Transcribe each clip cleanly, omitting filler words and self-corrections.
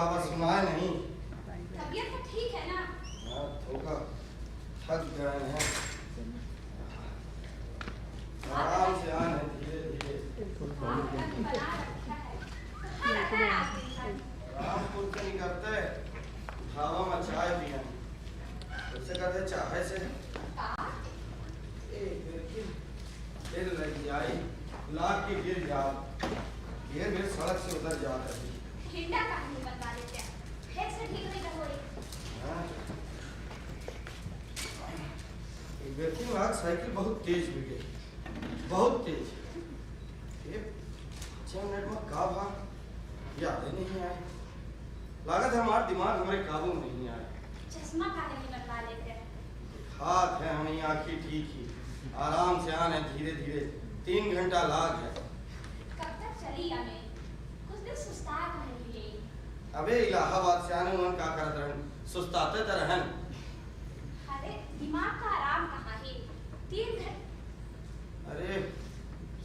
बाबा सुनाए नहीं। तबीयत तो ठीक है ना? हाँ थोड़ा थक गए हैं। आराम से आने धीरे धीरे। आराम कुछ नहीं करते, ढाबा में चाय पिए। उससे कहते चाय से फिर लगी आई लाग के गिर जा, ये मेरे सड़क से उधर जा रही। हिंदा कहानी बता देते हैं, फिर से ठीक नहीं रहोगे। एक व्यक्ति में आज साइकिल बहुत तेज भी गई, बहुत तेज। ये 6 मिनट में का भाग याद ही नहीं आए। लागत है हमारा दिमाग हमारे काबू में नहीं आया। चश्मा काहे नहीं बनवा लेते हैं? हाथ है हमें आँखें ठीक ही, आराम से आने धीरे धीरे। 3 घंटा लाग है। कब तक चली हमें? कुछ दिन सुस्ता कर लिए। अबे इलाहाबाद से आने उन का करत रहन, सुस्ताते त रहन। अरे दिमाग का आराम कहाँ है? 3 घंटे। अरे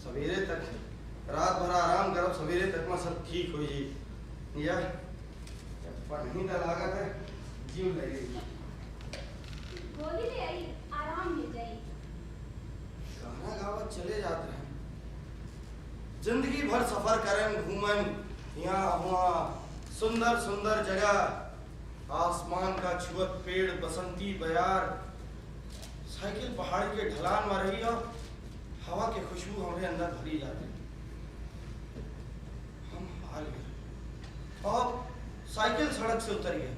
सवेरे तक रात भर आराम करो, सवेरे तक में सब ठीक हो जी। या पढ़नी तो लागत है, जीव लगेगी। गोली ले आई, आराम मिल जाए। गाना गावत चले जाते हैं, जिंदगी भर सफर करें, घूमन यहाँ वहाँ, सुंदर सुंदर जगह, आसमान का छुअत पेड़, बसंती बयार, साइकिल पहाड़ी के ढलान में रही और हवा के खुशबू हमारे अंदर भरी जाती। हम हाल गए और साइकिल सड़क से उतर गए।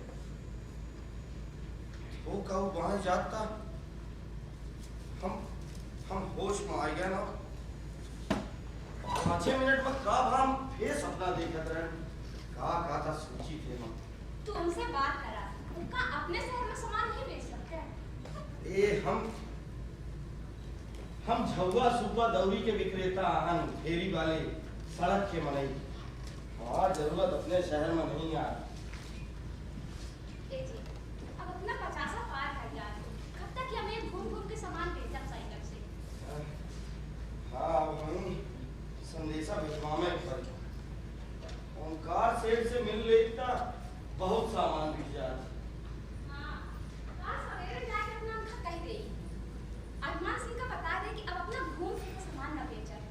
वो का वो वहां जाता, हम होश में आ गए ना। 5 मिनट में का हम फिर सपना देखत रहे, का था सोची थे ना। तू उनसे बात करा, उनका अपने शहर में सामान नहीं बेच सकते। ए हम झुआ सुपा दौरी के विक्रेता आहन, फेरी वाले सड़क के मनई। और जरूरत अपने शहर में नहीं आ। अब अपना 50 पार कर यार, कब तक हमें घूम घूम के सामान बेचब साइकिल से? हाँ वहीं संदेशा भिजवा में पर ओंकार सेठ से मिल लेता, बहुत सामान बिक जाता। हाँ, आज सवेरे जाके अपना उनका कह गई। अरमान सिंह का बता दे कि अब अपना घूम फिर के सामान न बेचब,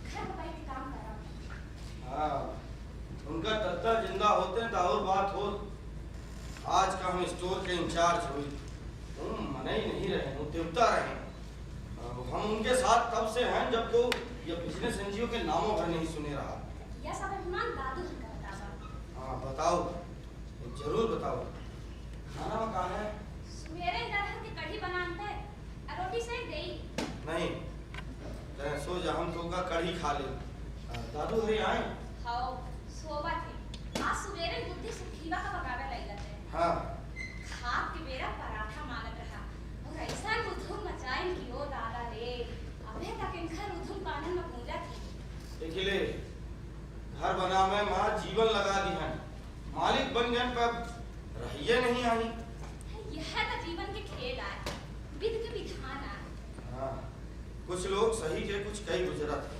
घर में बैठ के काम करा। हाँ उनका दत्ता जिंदा होते हैं तो और बात हो। आज का हम स्टोर के इंचार्ज हुई, मने ही नहीं रहे, वो देवता रहे। हम उनके साथ तब से हैं जब तो ये बिजनेस एनजीओ के नामों पर नहीं सुने रहा। यह सब अभिमान दादू जी का बतावा। हाँ बताओ, जरूर बताओ। खाना में कहाँ है? सवेरे इधर की कढ़ी बनाते हैं, रोटी सेक देई। नहीं, सो जा, हम तो का कढ़ी खा ले। दादू हरे आए? हाँ, सोबा थे। आज सवेरे बुद्धि सुखीवा का पकावे लग जाते हैं। हाँ। खाप के बेरा पराठा मांगत रहा और ऐसा उधम मचाइन की ओ दादा रे, अबे तक इनकर उधम पानन में गूंजा थी। देखिले, घर बना में माँ जीवन लगा दी है, मालिक बन गए पर रहिए नहीं आई। यह तो जीवन के खेल आए, विध के विधान आए। हाँ, कुछ लोग सही के कुछ कई गुजरत है।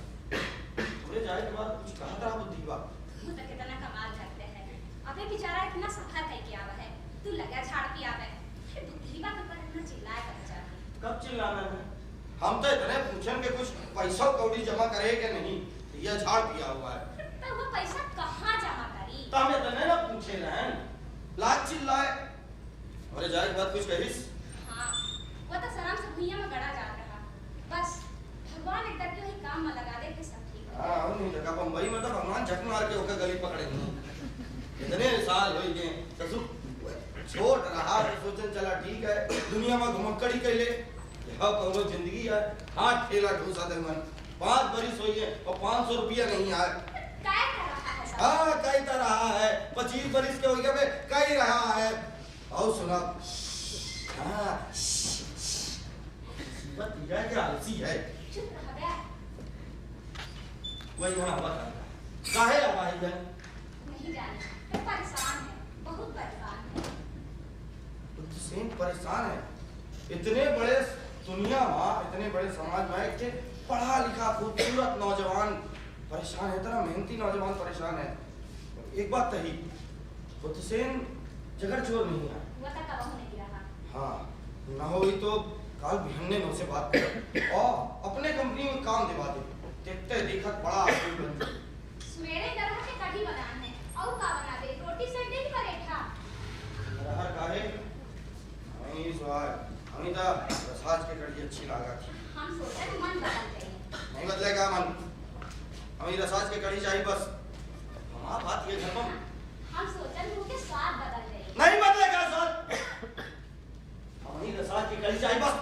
थोड़े जाए के बाद कुछ कहा था बुद्धिवा। तू तो कितना कमाल करते हैं, अबे बेचारा इतना सफर करके आवा है, तू लगा झाड़ पी आवे, फिर बुद्धिवा के पर इतना चिल्लाए कर जाती। कब चिल्लाना है? हम तो इतने पूछन के कुछ पैसा कौड़ी जमा करे के नहीं, यह झाड़ पिया हुआ है। तो वो पैसा कहाँ जमा करी? तो हमें तो नहीं ना पूछे रहन, लाख चिल्लाए। अरे जाए के बाद कुछ कहिस? हाँ, वो तो शर्म से भुइयां में गड़ा जा रहा। बस भगवान एक तक ही काम में लगा दे के सब ठीक हो। हाँ नहीं लगा, बम्बई में तो भगवान झक मार के होकर गली पकड़ेंगे। इतने साल हो गए, ससुर छोट रहा, सोचन चला ठीक है, दुनिया में घुमक्कड़ी कैले, यह कौनो जिंदगी है। हाथ ठेला ढूसा दे मन, 5 बरिस होइए और 500 रुपया नहीं आए। काय कर रहा है सब? हाँ कई तो रहा है, 25 बरिस के हो गए, कई रहा है। और सुना, हाँ बतिया क्या आलसी है। चुप रह बे। वही यहाँ बता, काहे आवाज है? नहीं जाने, मैं परेशान है, बहुत परेशान है। तो सेम परेशान है। इतने बड़े दुनिया में, इतने बड़े समाज में कि पढ़ा लिखा खूबसूरत नौजवान परेशान है, इतना मेहनती नौजवान परेशान है। एक बात कही, हुसैन जगर चोर नहीं है। वो तक कब नहीं रहा। हाँ ना हो तो काल बिहन्ने नो से बात कर और अपने कंपनी में काम दिवा दे। देखते देखत बड़ा आदमी बन जाए। सवेरे तरह के कढ़ी बनाने और का बना दे रोटी सही नहीं परेठा। रहर काहे नहीं स्वाद अमिता रसाज के कढ़ी अच्छी लगा थी। हम सोचे मन बदल गई। नहीं बदलेगा मन। हमें रसाज के कढ़ी चाहिए बस। हमारा बात ये घर में हम सोचे मुंह के स्वाद बदल गई। नहीं बदलेगा स्वाद। हमें रसाज की कढ़ी चाहिए बस।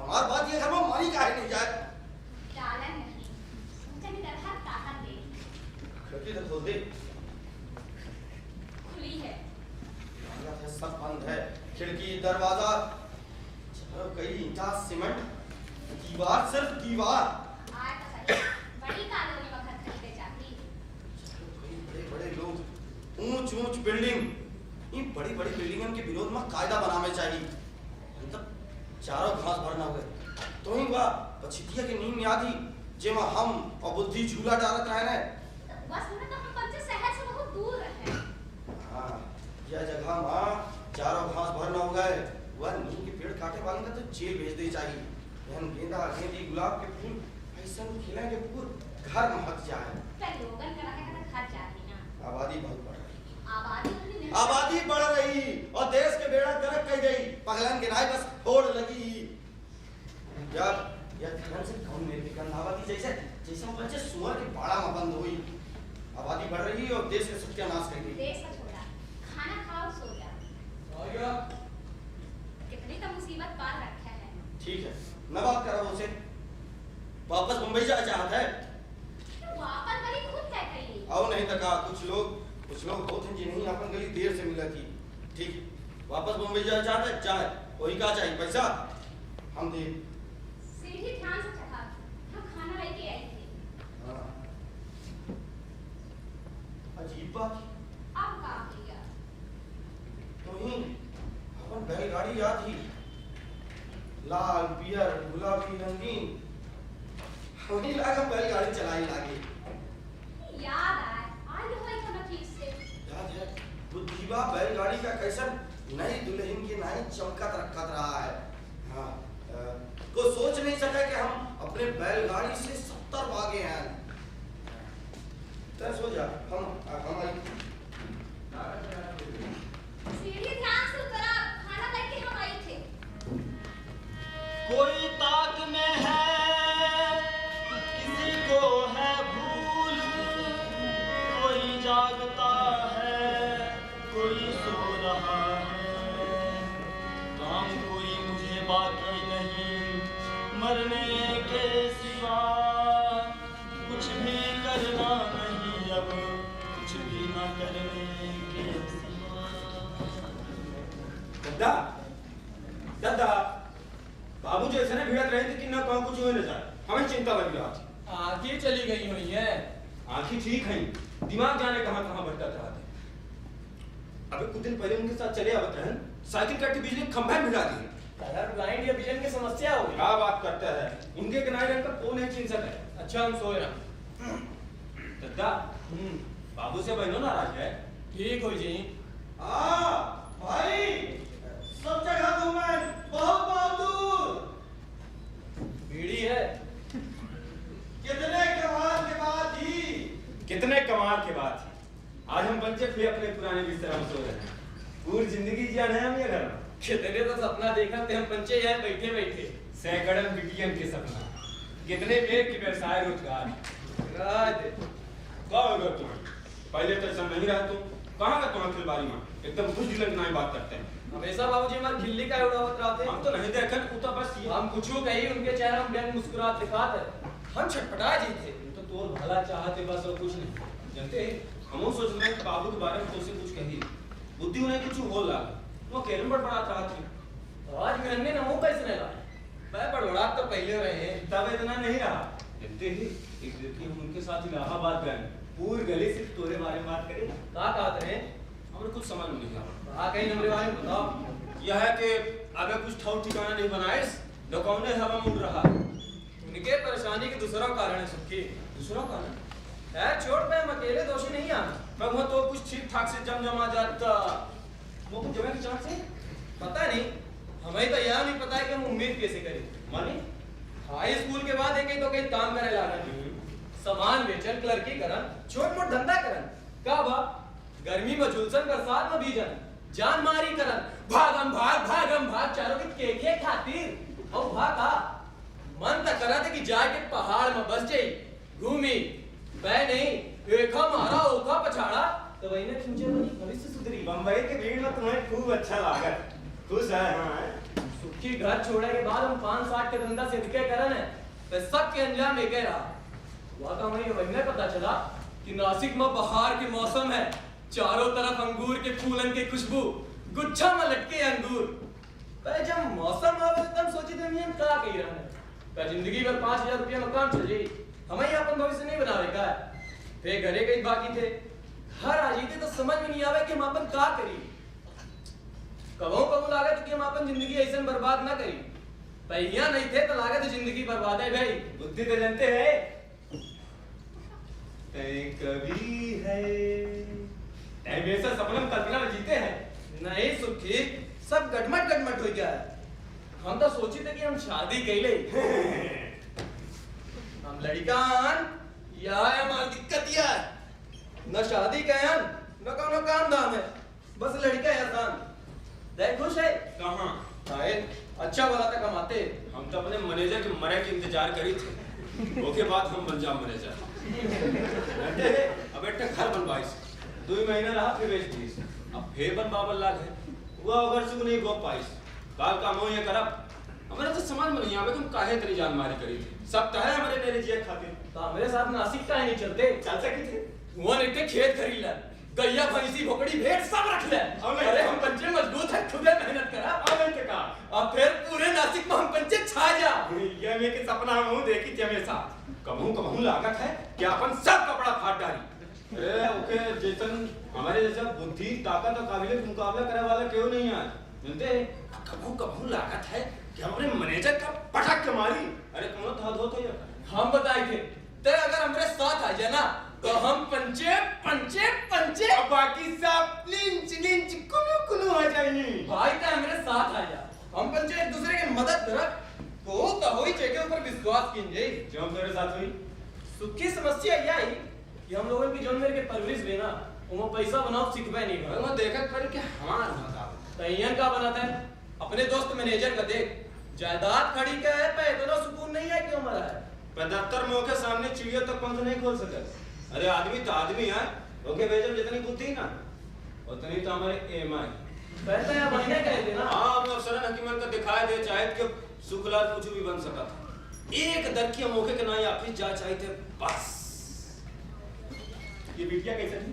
हमारी बात ये घर में मानी काहे नहीं जाए। डाला नहीं सोचे में तरह ताकत दे। खिड़की तो खोल दे। खुली है। सब बंद है। खिड़की दरवाजा चलो कई ईंटा सीमेंट दीवार सिर्फ दीवार। आए तो सही बड़ी कॉलोनी में घर खरीदे जाती। चलो कई बड़े बड़े लोग ऊंच ऊंच बिल्डिंग इन बड़ी बड़ी बिल्डिंगों के विरोध में कायदा बनावे चाहिए। मतलब चारों घास भरना हुए तो ही वह पछितिया की नींद में आती जेमा हम और बुद्धि झूला डालत रहे ने। बस हमें तो हम पंचे शहर से बहुत दूर रहे। हाँ यह जगह माँ चारों घास भरना हो गए वह नीम के पेड़ काटे वाले का तो जेल भेज दे चाहिए। यहन गेंदा गेंदी गुलाब के फूल ऐसा खिलेंगे पूरे घर महक जाए। पर लोगन का रहे का घर जाती ना। आबादी बहुत बढ़ रही। आबादी बढ़ रही और देश के बेड़ा गर्क कह गई। पगलन के नाई बस होड़ लगी। जब यह खलन से कौन मेरे की गंधावती जैसे जैसे वो बच्चे सुअर के बाड़ा में बंद हुई। आबादी बढ़ रही और देश के सत्यानाश कर गई। देश का छोड़ा खाना खाओ सो जा। कितनी तो मुसीबत पार रखा है। ठीक है मैं बात कर रहा हूँ उसे वापस मुंबई जाना चाहता है। वापस गली खुद तय करी। आओ नहीं तका कुछ लोग बहुत हैं जिन्हें अपन गली देर से मिला थी। ठीक वापस मुंबई जाना चाहता है चाहे वही का चाहिए पैसा हम दे। सीढ़ी ध्यान से चढ़ा हम खाना लेके आए थे। हाँ अजीब बात अब का किया तो ही अपन बैलगाड़ी याद ही लाल पियर गुलाबी रंगीन हमें लगा बैलगाड़ी चलाई लागे। याद आए आज होई तो ठीक से याद है बुद्धिवा बैलगाड़ी का कैसन नई दुल्हन की नाई चमकत रखत रहा है। हाँ को सोच नहीं सका कि हम अपने बैलगाड़ी से 70 भागे हैं। सो जा हम हमारी सीढ़ी ध्यान से उतरा खाना लेके हम आए थे। कोई ताक में है किसी को है भूल कोई जागता है कोई सो रहा है काम कोई मुझे बाकी नहीं मरने के सिवा कुछ भी करना नहीं अब कुछ भी ना करने के सिवा। दद्दा दद्दा बाबू जो ऐसे भिड़त रहे थे कि ना कहूँ कुछ हो न जाए हमें चिंता लग रहा थी। आंखें चली गई हुई है। आंखें ठीक हैं दिमाग जाने कहाँ कहाँ भटकत रहा था। अबे कुछ दिन पहले उनके साथ चले आवत हैं साइकिल कट के बिजली के खंभे में भिड़ा दिए। कलर ब्लाइंड या विजन की समस्या हो गई। क्या बात करता है उनके किनारे रंग का कौन है चिंता है। अच्छा हम सोए रहा। दद्दा बाबू से बहनों नाराज है। ठीक हो जी। भाई सब जगह हूँ मैं बहुत बहुत दूर। बीड़ी है। कितने कमाल के बाद ही कितने कमाल के बाद ही आज हम बच्चे फिर अपने पुराने बिस्तर में सो रहे हैं। पूरी जिंदगी जिया है हम ये घर में। कितने तो सपना देखा थे हम पंचे यहाँ बैठे बैठे। सैकड़न बिटियन के सपना कितने पेड़ के व्यवसाय रोजगार क्या होगा तुम्हें पहले तो ऐसा नहीं रहा तुम कहाँ का तुम्हारे खिलबारी में एकदम बुझदिल की बात करते हैं। हमेशा बाबूजी हमारे खिल्ली का उड़ावत रहते। हम तो नहीं देखे उतना बस ये हम कुछ कही उनके चेहरे में व्यंग मुस्कुराहट दिखाते हम छटपटा जी थे। तो तोर भला चाहते बस और कुछ नहीं जानते हम सोच रहे हैं कि बाबू के बारे में तो उसे कुछ कही बुद्धि उन्हें कुछ हो लगा वो केरम बड़बड़ात रहा थी। आज मेहने न हो कैसे रहा मैं बड़बड़ात तो पहले रहे तब इतना नहीं रहा जानते ही एक दिन हम उनके साथ इलाहाबाद गए पूरी गली सिर्फ तोरे बारे में बात करें कहा कहते हैं हमें कुछ समझ में नहीं आ कहा कहीं नंबर वाले बताओ। यह है कि अगर कुछ ठाव ठिकाना नहीं बनाए डकौने हवा में उड़ रहा है। उनके परेशानी के दूसरा कारण है सुखी। दूसरा कारण है छोड़ पे, हम अकेले दोषी नहीं हैं। मैं वहाँ तो कुछ ठीक ठाक से जमा जाता वो कुछ जगह की चाट से पता नहीं, हमें तो यह नहीं पता है कि हम उम्मीद कैसे करें। माने हाई स्कूल के बाद एक तो कहीं काम करे लागन, सामान बेचन, क्लर्की करन, छोट मोट धंधा करन, का बा गर्मी में झुलसन, बरसात में भीजन, जान मारी करन, भागम भाग चारों के केके खातिर और भागा मन तक करा थे कि जाके पहाड़ में बस जाई, घूमी बह नहीं एका मारा ओका पछाड़ा तो वही ने खिंचे बनी भविष्य सुधरी। बम्बई के भीड़ में तुम्हें खूब अच्छा लागत, खुश है? हाँ। सुखी घर छोड़े के बाद हम 5-7 के धंधा से दिखे करन है, तो सबके अंजाम एक रहा। वहाँ का हमें वही पता चला कि नासिक में बहार के मौसम है, चारों तरफ अंगूर के फूलन की खुशबू, गुच्छा में लटके अंगूर। पर जब मौसम आवे तब सोची थे हम क्या कह रहे हैं, पर जिंदगी भर 5000 रुपया में काम चल जाई, हमें ही अपन भविष्य नहीं बनावे का। फिर घरे कहीं बाकी थे, घर आ जाते तो समझ में नहीं आवे कि हम अपन क्या करी। कबहू लागे तो कि हम अपन जिंदगी ऐसे बर्बाद ना करी, पहिया नहीं थे तो लागे तो जिंदगी बर्बाद है भाई। बुद्धि तो जानते हैं कभी है हमेशा सपना में कल्पना में जीते हैं। नहीं सुखी, सब गटमट हो गया है। हम तो सोची थे कि हम शादी कैले हम लड़कान या हमारी दिक्कत यह है, न शादी कहन न कोनो काम धाम है, बस लड़का है आसान। देख खुश है कहाँ शायद अच्छा बोला था कमाते। हम तो अपने मैनेजर के मरे के इंतजार करी थे, ओके बाद हम बन जाओ मैनेजर। अब एक घर बनवाइस 2 महीना रहा फिर बेच दीस, अब फिर बन बाबल लाग है वो अगर सुख नहीं गो पाइस काल काम हो ये करब। हमारे तो समझ में नहीं आवे कि हम काहे तेरी जान मारी करी थी, सब तो है हमारे मेरे जिया खातिर। तो हमारे साथ नासिक का नहीं चलते, चल सके थे वो नहीं खेत खरीद ला, गैया भैंसी भोकड़ी भेड़ सब रख ले। अरे हम पंचे मजबूत है, खुदे मेहनत करा आनंद का और फिर पूरे नासिक में हम पंचे छा जा। ये मैं के सपना हूं देखी थी हमेशा। कबहू लागत है कि अपन सब कपड़ा फाड़ डाली। ए ओके जैसन हमारे जैसा बुद्धि ताकत और काबिलियत मुकाबला करे वाला क्यों नहीं है मिलते। कबहू लागत है कि हमारे मैनेजर का पटक के मारी। अरे कौन था धो तो ये हम बताए थे ते अगर हमारे साथ आ जाए ना तो हम पंचे और बाकी सब लिंच कुनु हो जाएंगे। भाई का हमारे साथ आ जा, हम पंचे एक दूसरे की मदद करब तो होई चेके ऊपर विश्वास कीजिए। जो मेरे साथ हुई सुखी समस्या यह आई कि हम लोगों की जोन मेरे के परवरिश देना वो पैसा बनाओ सिखबे नहीं अरे वो देखत पर कि हमारा बता तैयन का बनाता है अपने दोस्त मैनेजर का देख जायदाद खड़ी का है पे इतना सुकून नहीं है क्यों मरा है। 75 मुंह के सामने चिड़िया तक पंख नहीं खोल सके। अरे आदमी तो आदमी है, ओके भेजो जितनी बुद्धि ना उतनी तो हमारे एम आई कहते हैं महीने कह देना। हाँ हम अफसरन हकीमत का दिखाए दे चाहे कि सुखलाल कुछ भी बन सका था। एक दरकिया मौके के ना ही ऑफिस जा चाहे थे बस। ये बिटिया कैसे थी?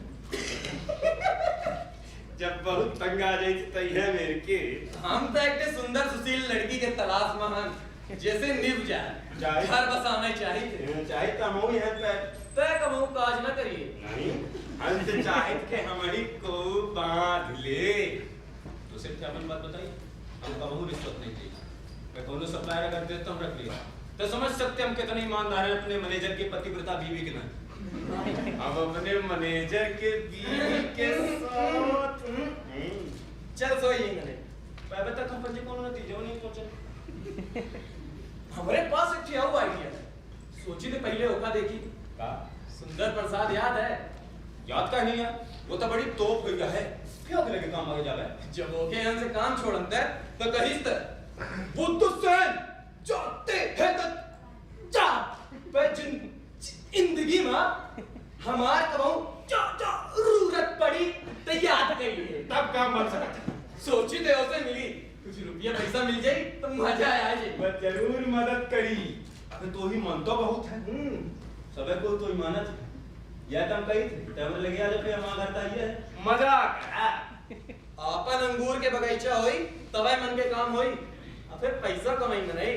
जब बहुत तंग आ जाई तो है मेरे के हम तो एक सुंदर सुशील लड़की के तलाश में हैं जैसे निभ जाए घर बसाना चाहिए चाहे तो हम यहाँ पे तय कबहू काज न करिए। नहीं हम तो चाहे कि हमारी को बांध ले। तो सिर्फ क्या अपन बात बताइए, हम कबहू रिश्वत नहीं दी। मैं कौन सप्लायर अगर देता तो हम रख लिया तो समझ सकते हम कितने ईमानदार हैं अपने मैनेजर के पतिव्रता बीवी के नाते। अब अपने मैनेजर के बीवी के साथ चल सोइए अबे तक हम पंजे कौन नतीजे नहीं पहुंचे। हमारे पास एक क्या हुआ आइडिया है, सोची थे पहले होका देखी का सुंदर प्रसाद याद है? याद का नहीं है, वो तो बड़ी तोप हो गया है क्यों के लगे काम आगे जावे। जब ओके यहाँ से काम छोड़ते तो कहीं बुद्ध सेन जाते हैं तो जा पे जिंदगी में हमार कबहू जरूरत पड़ी तो याद करिए तब काम बन सका। सोची थे उसे मिली कुछ रुपया पैसा मिल जाए तो मजा आ जाए। मैं जरूर मदद करी। अबे तो ही मन तो बहुत है सबे को तो ईमानत या तम कही थे तब लगे आज पे हमारा घर ताइए मजाक आपन अंगूर के बगीचा होई तबे मन के काम होई और फिर पैसा कमाई में नहीं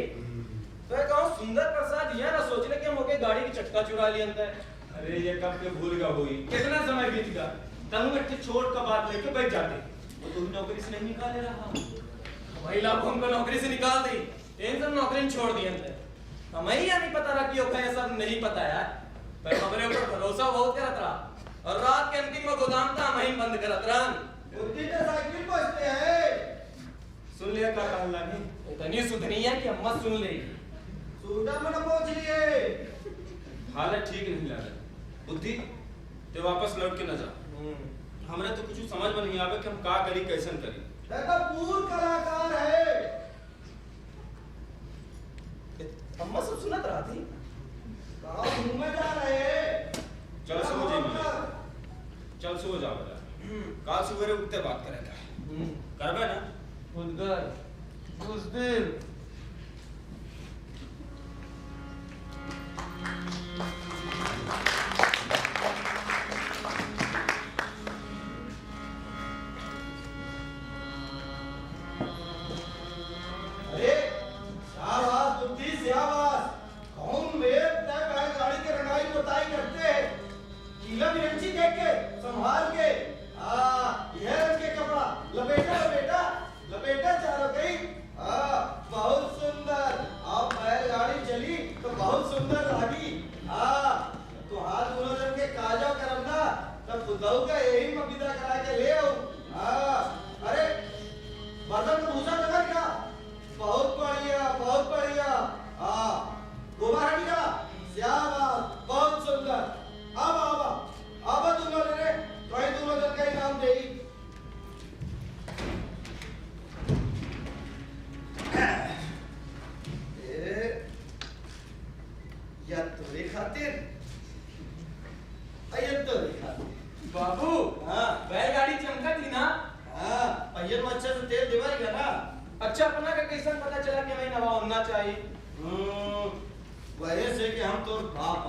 तो कहूं सुंदर प्रसाद यह ना सोच ले कि हम ओके गाड़ी की चक्का चुरा लिया अंदर। अरे ये कब के भूल गया हुई कितना समय बीत गया तनु एक छोड़ का बात लेके बैठ जाते। वो तो नौकरी से नहीं निकाले रहा। महिला को हमको नौकरी से निकाल दी, इन सब नौकरी छोड़ दी अंदर। हमें ही नहीं पता रहा कि ओके ये सब नहीं पता यार। मैं हमारे ऊपर भरोसा बहुत करत रहा और रात के अंतिम में गोदाम था वहीं बंद करत रहन। बुद्धि तो साइकिल पहुंचते हैं। सुन लिया का कहला नहीं? इतनी सुधनी है कि अम्मा सुन ले। सूटा में न पहुंच लिए। हालत ठीक नहीं लग रहा। बुद्धि ते वापस लौट के न जा। हमरे तो कुछ समझ में नहीं आवे कि हम का करी कैसन करी। तो पूर्ण कलाकार है। अम्मा सब सुनत रहा थी। कहाँ घूमे जा रहे हैं? चल सो जाइए मले। चल सो जा बेटा। काल सवेरे उठते बात करेगा। करबे ना? खुदगर उस दिन अरे शाबाश बुद्धि शाबाश। कौन वेद तय बैलगाड़ी के रंगाई पोताई करते हैं। कीला मिर्ची देख के संभाल के। यह रंग के कपड़ा लपेटा लपेटा लपेटा चारों कहीं। बहुत सुंदर। अब बैलगाड़ी चली तो बहुत सुंदर लगी। तो हाथ दोनों जन के काजा करना तब बुद्धऊ का यही मबिदा करा के ले आओ। अरे बर्तन में भूसा लगा क्या? बहुत बढ़िया बहुत बढ़िया। गोबर हटी का शाबाश बहुत सुंदर। अब दोनों जने कहीं दोनों जन का इनाम दे। या तुम्हारे खातिर बाबू बैलगाड़ी चमका थी ना। पहियन में अच्छे से तेल देवाई ना। अच्छा अपना का कैसा पता चला कि हमें नवा होना चाहिए? वजह से कि हम तो बाप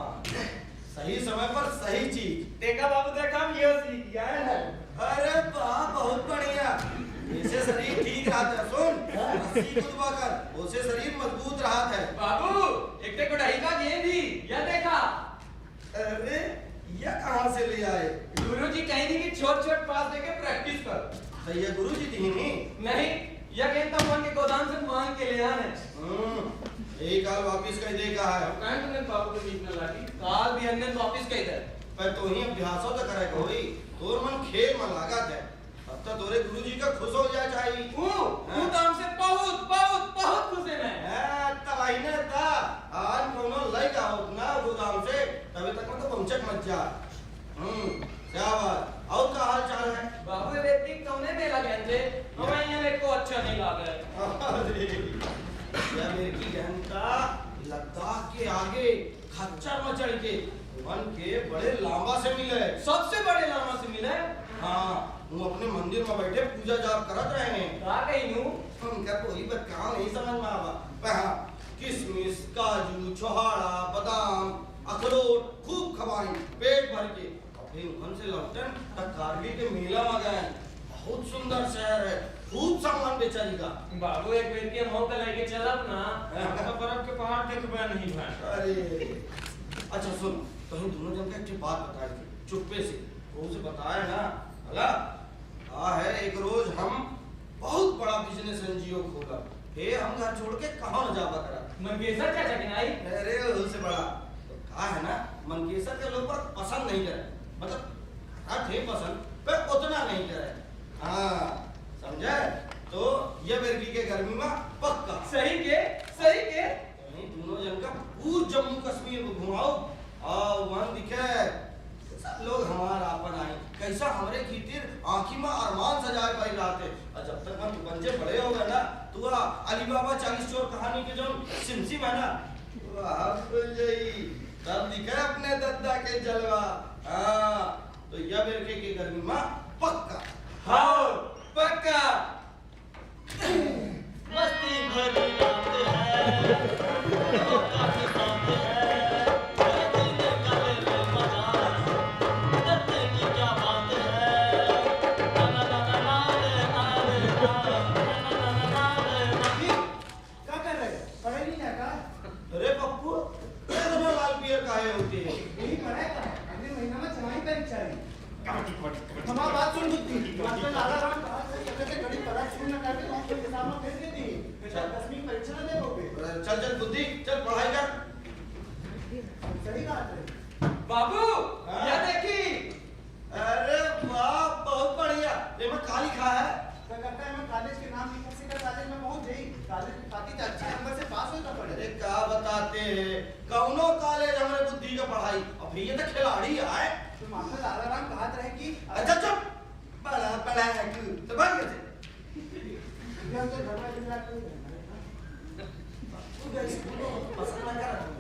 सही समय पर सही चीज। देखा बाबू देखा हम ये सीख गया है। अरे वाह बहुत बढ़िया। ऐसे शरीर ठीक रहता है। सुन रस्सी कूदवा कर उससे शरीर मजबूत रहा है। बाबू एक ते गुड़ाई का गेंद ही यह देखा। अरे यह कहाँ से ले आए? गुरुजी कहीं थी कि छोट छोट पास देके प्रैक्टिस कर। तो ये गुरुजी थी नहीं यह गेंद तो मन के गोदाम से मांग के ले आने। एक काल वापिस कह दे कहा है। कहीं तुमने बाबू को नीक न लागी। काल भी अन्य वापिस कह दे। पर तो ही अभ्यासों तो करे कोई। तोर मन खेल में लागत है। अब तो तोरे गुरुजी का खुश हो जाए चाहिए। तू तो हमसे बहुत बहुत बहुत खुश है मैं। तबाही ने था। आज कोनो लई का हो ना गोदाम से तभी तक मैं तो पहुंचक मत जा। क्या बात? और का हाल चाल है? बाबू व्यक्ति कौने मेला गए थे? हमें यहाँ मेरे को अच्छा नहीं लगा। यह मेरे की गहनता लद्दाख के आगे खच्चर में चढ़ के वन के बड़े लांबा से मिले। सबसे बड़े लामा से मिले। वो अपने मंदिर में बैठे पूजा जाप करत रहे हैं। कहा कहीं नू उनका कोई बात कहाँ नहीं समझ में आवा। पर किशमिश काजू छोहाड़ा बादाम अखरोट खूब खवाई पेट भर के। फिर उनसे लौटन तक कारगिल के मेला में गए। बहुत सुंदर शहर है। खूब सामान बेचारी का। बाबू एक बेर के मौका लेके चलब ना। बर्फ के पहाड़ देखबे नहीं भाई। अरे अच्छा सुन तो हम दोनों जन का एक बात बता दी चुप्पे से। वो उसे बताया ना भला है एक रोज हम बहुत बड़ा बिजनेस एनजीओ खोला। फिर हम घर छोड़ के कहाँ न जावा करा। मंगेशर चाचा के नाई। अरे उससे बड़ा तो कहा है ना मंगेशर के लोग पर पसंद नहीं करे। मतलब थे पसंद पर उतना नहीं करे। समझे? तो ये बेरगी के गर्मी में पक्का सही के दोनों जन का पूरा जम्मू कश्मीर में घुमाओ और वहां दिखे सब लोग हमारा अपन आए। कैसा हमरे खातिर आंखी में अरमान सजाए पाई रहते। और जब तक हम बंजे बड़े हो गए ना तो अली बाबा 40 चोर कहानी के जो सिमसिम है ना वह खुल जाई। तब दिखे अपने दद्दा के जलवा। तो यह बेरके की गर्मी में पक्का। हाँ पक्का। मस्ती भरी रात है तो काफी साथ है दिल काले में मजा डरने की क्या बात है ना ना ना ना ना रे ना क्या कर रहे हैं? पढ़ाई नहीं जाता? अरे पप्पू इतना लाल पियर काहे होती है? यही पढ़ाई का है। अगले महीना में छमाही परीक्षा है। हमारा बात सुन बुद्धि। मास्टर लाला राम कहा था कि गणित पढ़ाई शुरू न करके तो आपको एग्जाम में भेज देती है। बेटा 10वीं परीक्षा न दे पाओगे। चल चल बुद्धि चल पढ़ाई कर। सही बात है। बाबू हाँ? यह देखी। अरे वाह बहुत बढ़िया। ये में का लिखा है? क्या करता है मैं कॉलेज के नाम लिखा से कॉलेज में पहुंच गई। कॉलेज में पाती अच्छे नंबर से पास होता पड़े। अरे क्या बताते हैं कौनो कॉलेज हमारे बुद्धि का पढ़ाई अब ये तो खिलाड़ी आए। तो मास्टर दादाराम कहत रहे कि अच्छा चुप बड़ा बड़ा है तू तो भाग गए ये तो घर में मिला कोई तू गई स्कूल में पसंद ना कर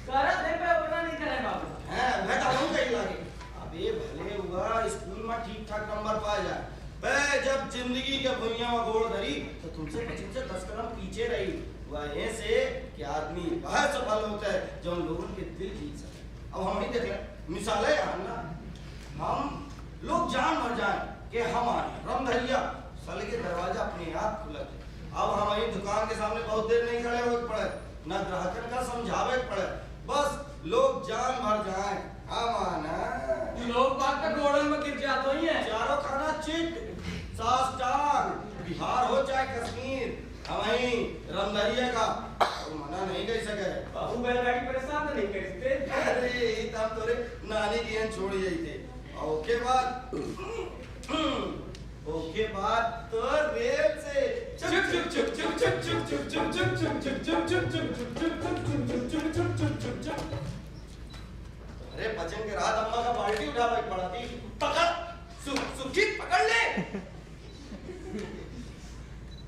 करत है पे अपना नहीं करे बाबू। हैं मैं तो हूं कहीं लागे अबे भले हुआ स्कूल में ठीक ठाक नंबर पा जाए बे जब जिंदगी के भुइयां में गोड़ धरी तो तुमसे 25 से 10 कदम पीछे रही वहीं से कि आदमी बहुत सफल होता है जो उन लोगों के दिल जीत सके। अब हम ही देख ले मिसालें यहाँ ना हम लोग जान मर जाए कि हम आए रमधरिया साले के दरवाजा अपने आप खुलत है। अब हम यही दुकान के सामने बहुत देर नहीं खड़े हो पड़े न ग्राहकन का समझावे पड़े बस लोग जान भर जाए हम आना लोग बात का गोड़न में गिर जाते ही हैं। चारों खाना चिट सास्टांग बिहार हो चाहे कश्मीर हमारी रमदरिया का मना नहीं कर सके। बाबू बैलगाड़ी परेशान तो नहीं करते। अरे तब तोरे नानी की हन छोड़ी गई थे ओके बाद तो रेल से चुप चुप चुप चुप चुप चुप चुप चुप चुप चुप चुप चुप चुप चुप चुप चुप चुप। अरे बचन के रात अम्मा का बाल्टी उठा भाई पड़ा थी पकड़ सुखी पकड़ ले।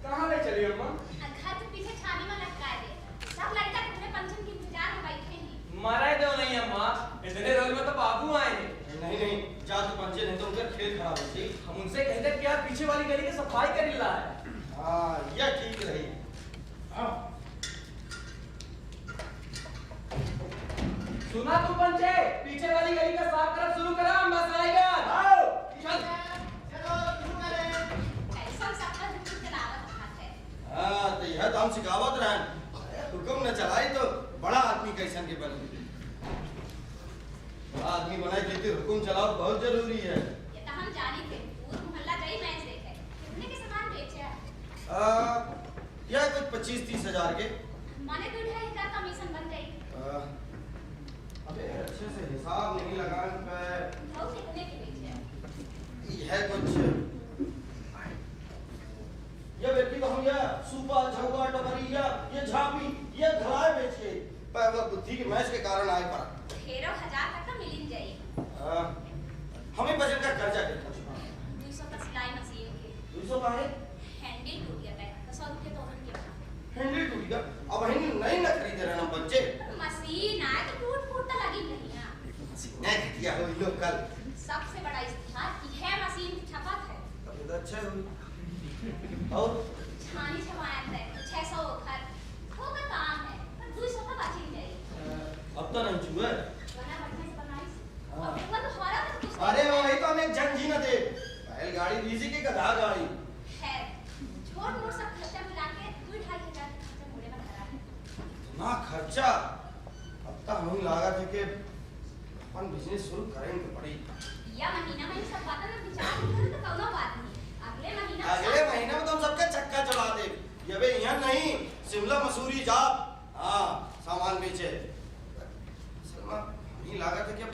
कहाँ ले चली अम्मा? घर के पीछे छानी में लटका दे सब लड़का तुम्हें पंचम के इंतजार में बैठे हैं। मरे दो नहीं अम्मा इतने रोज में तो बाबू आए हैं। नहीं जा तू पंचे नहीं तो उनका खेल खराब होती। हम उनसे कहते कि यार पीछे वाली गली की सफाई कर रहा है। हाँ यह ठीक रही। हाँ सुना तू पंचे पीछे वाली गली का साफ करना शुरू करा हम बस आएगा। आओ चल चलो शुरू करें। ऐसा सबका जुटू चलावत हाथ है। हाँ तो यह तो हम सिखावत रहे हुक्म न चलाई तो बड़ा आदमी कैसन के बनी बड़ा आदमी बनाए कहते हुक्म चलाओ बहुत जरूरी है। ये तो हम जानी थे पूरा मोहल्ला गई मैच देखे कितने के सामान बेचे हैं। यह कुछ 25-30 हजार के माने तो 2.5 कमीशन बन गई। अबे अच्छे से हिसाब नहीं लगान पे भाव कितने के बेचे हैं। यह कुछ ये बेटी तो हम यह सुपा झगवा टबरिया ये झापी ये घलाए बेचे पर वह बुद्धि के मैच के कारण आए पर 13,000 तक तो मिल ही जाएगी। हमें बजट का कर्जा कितना 200 का सिलाई मशीन के 200 का है हैंडल टूट गया था तो 100 रुपए तो उनके बना हैंडल टूट गया अब हैंडल नहीं ना खरीदे रहना बच्चे मशीन आए तो टूट फूट तो लगी नहीं ना। सीने घटिया हो लोग कल सबसे बड़ा इश्तिहार यह मशीन की खपत है। तब तो अच्छा है और छानी छमाया है 600 खर होगा काम है पर 200 का बच ही जाएगी। अब तो नहीं छुए बना बढ़िया से बनाई और एक बार तो हमारा तो कुछ अरे वही तो हमें जंग जी न दे बैलगाड़ी दीजिए कि गधा गाड़ी है छोड़ मोड़ सब खर्चा मिला के 2-2.5 हजार खर्चा मोड़े में धरा है। ना खर्चा अब तक हमें लागत है कि अपन बिजनेस शुरू करेंगे तो पड़ी या महीना में सब बातें में विचार करें तो कौनो बात नहीं अगले महीने में तो हम सबका चक्का चला दे ये बे यहाँ नहीं शिमला मसूरी जा हाँ सामान बेचे सलमा हमें लागत है कि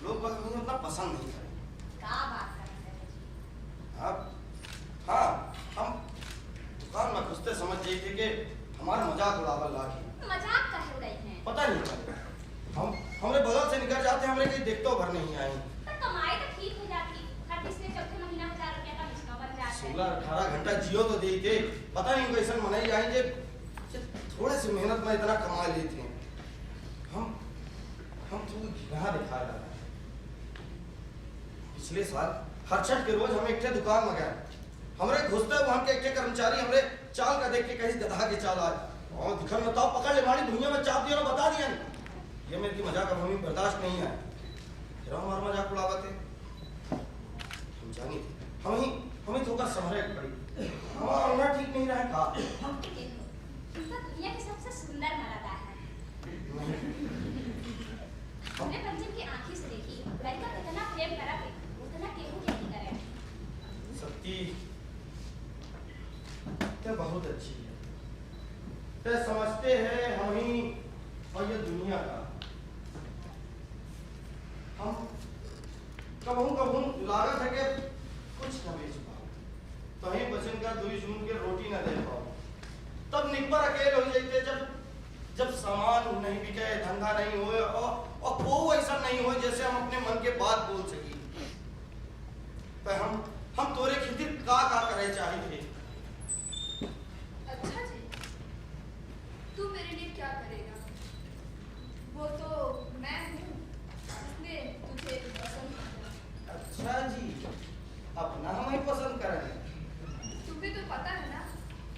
लोग बाग हमें उतना पसंद नहीं करें। क्या बात कर रहे हैं अब हाँ हम दुकान में घुसते समझ गए थे कि हमारा मजाक उड़ावल लागी मजाक का हो रही है पता नहीं हम हमरे बगल से निकल जाते हमरे कहीं देखते भर नहीं आए पर कमाई तो ठीक हो जाती हर तीसरे चौथे महीना में 4 रुपया का मिश्रा बन जाता है। 16-18 घंटा जियो तो दे थे पता नहीं कैसे मनाई जाएंगे थोड़े से मेहनत में इतना कमा लेते हैं हम तो घिना दिखा रहा है। पिछले साल हर छठ के रोज हम एक दुकान में गए हमरे घुसते वहां के एक कर्मचारी हमरे चाल का देख के कहीं गधा के चाल आए और दिखल में तो पकड़ ले मारी भुइयां में चाप दिया ना बता दिया ये मेरे की मजाक अब हमें बर्दाश्त नहीं है फिर हमारा मजाक उड़ावते हम जानी थे हमें धोखा संभरे पड़ी हमारा होना ठीक नहीं रहा था हम तो देखो तो दुनिया की सबसे सुंदर मर्दा है। हमने पंचम की आंखी से देखी लड़का कितना प्रेम करा है उतना केहू क्या नहीं करे। सत्ती तो बहुत अच्छी है तो समझते हैं हम ही और ये दुनिया का हम कबहू लागत है कि कुछ न बेच पाओ, तो ही बचन का 2 जून के रोटी न दे पाओ। तब निब्बर अकेले हो जाते जब सामान नहीं बिके, धंधा नहीं होए और कोई ऐसा नहीं हो जैसे हम अपने मन के बात बोल सकी। तो हम तोरे खातिर का करे चाहिए। अच्छा जी, तू मेरे लिए क्या करेगा? वो तो मैं हूँ जिसने तुझे पसंद किया। अच्छा जी, अपना हमें पसंद करें। तुम्हें तो पता है ना,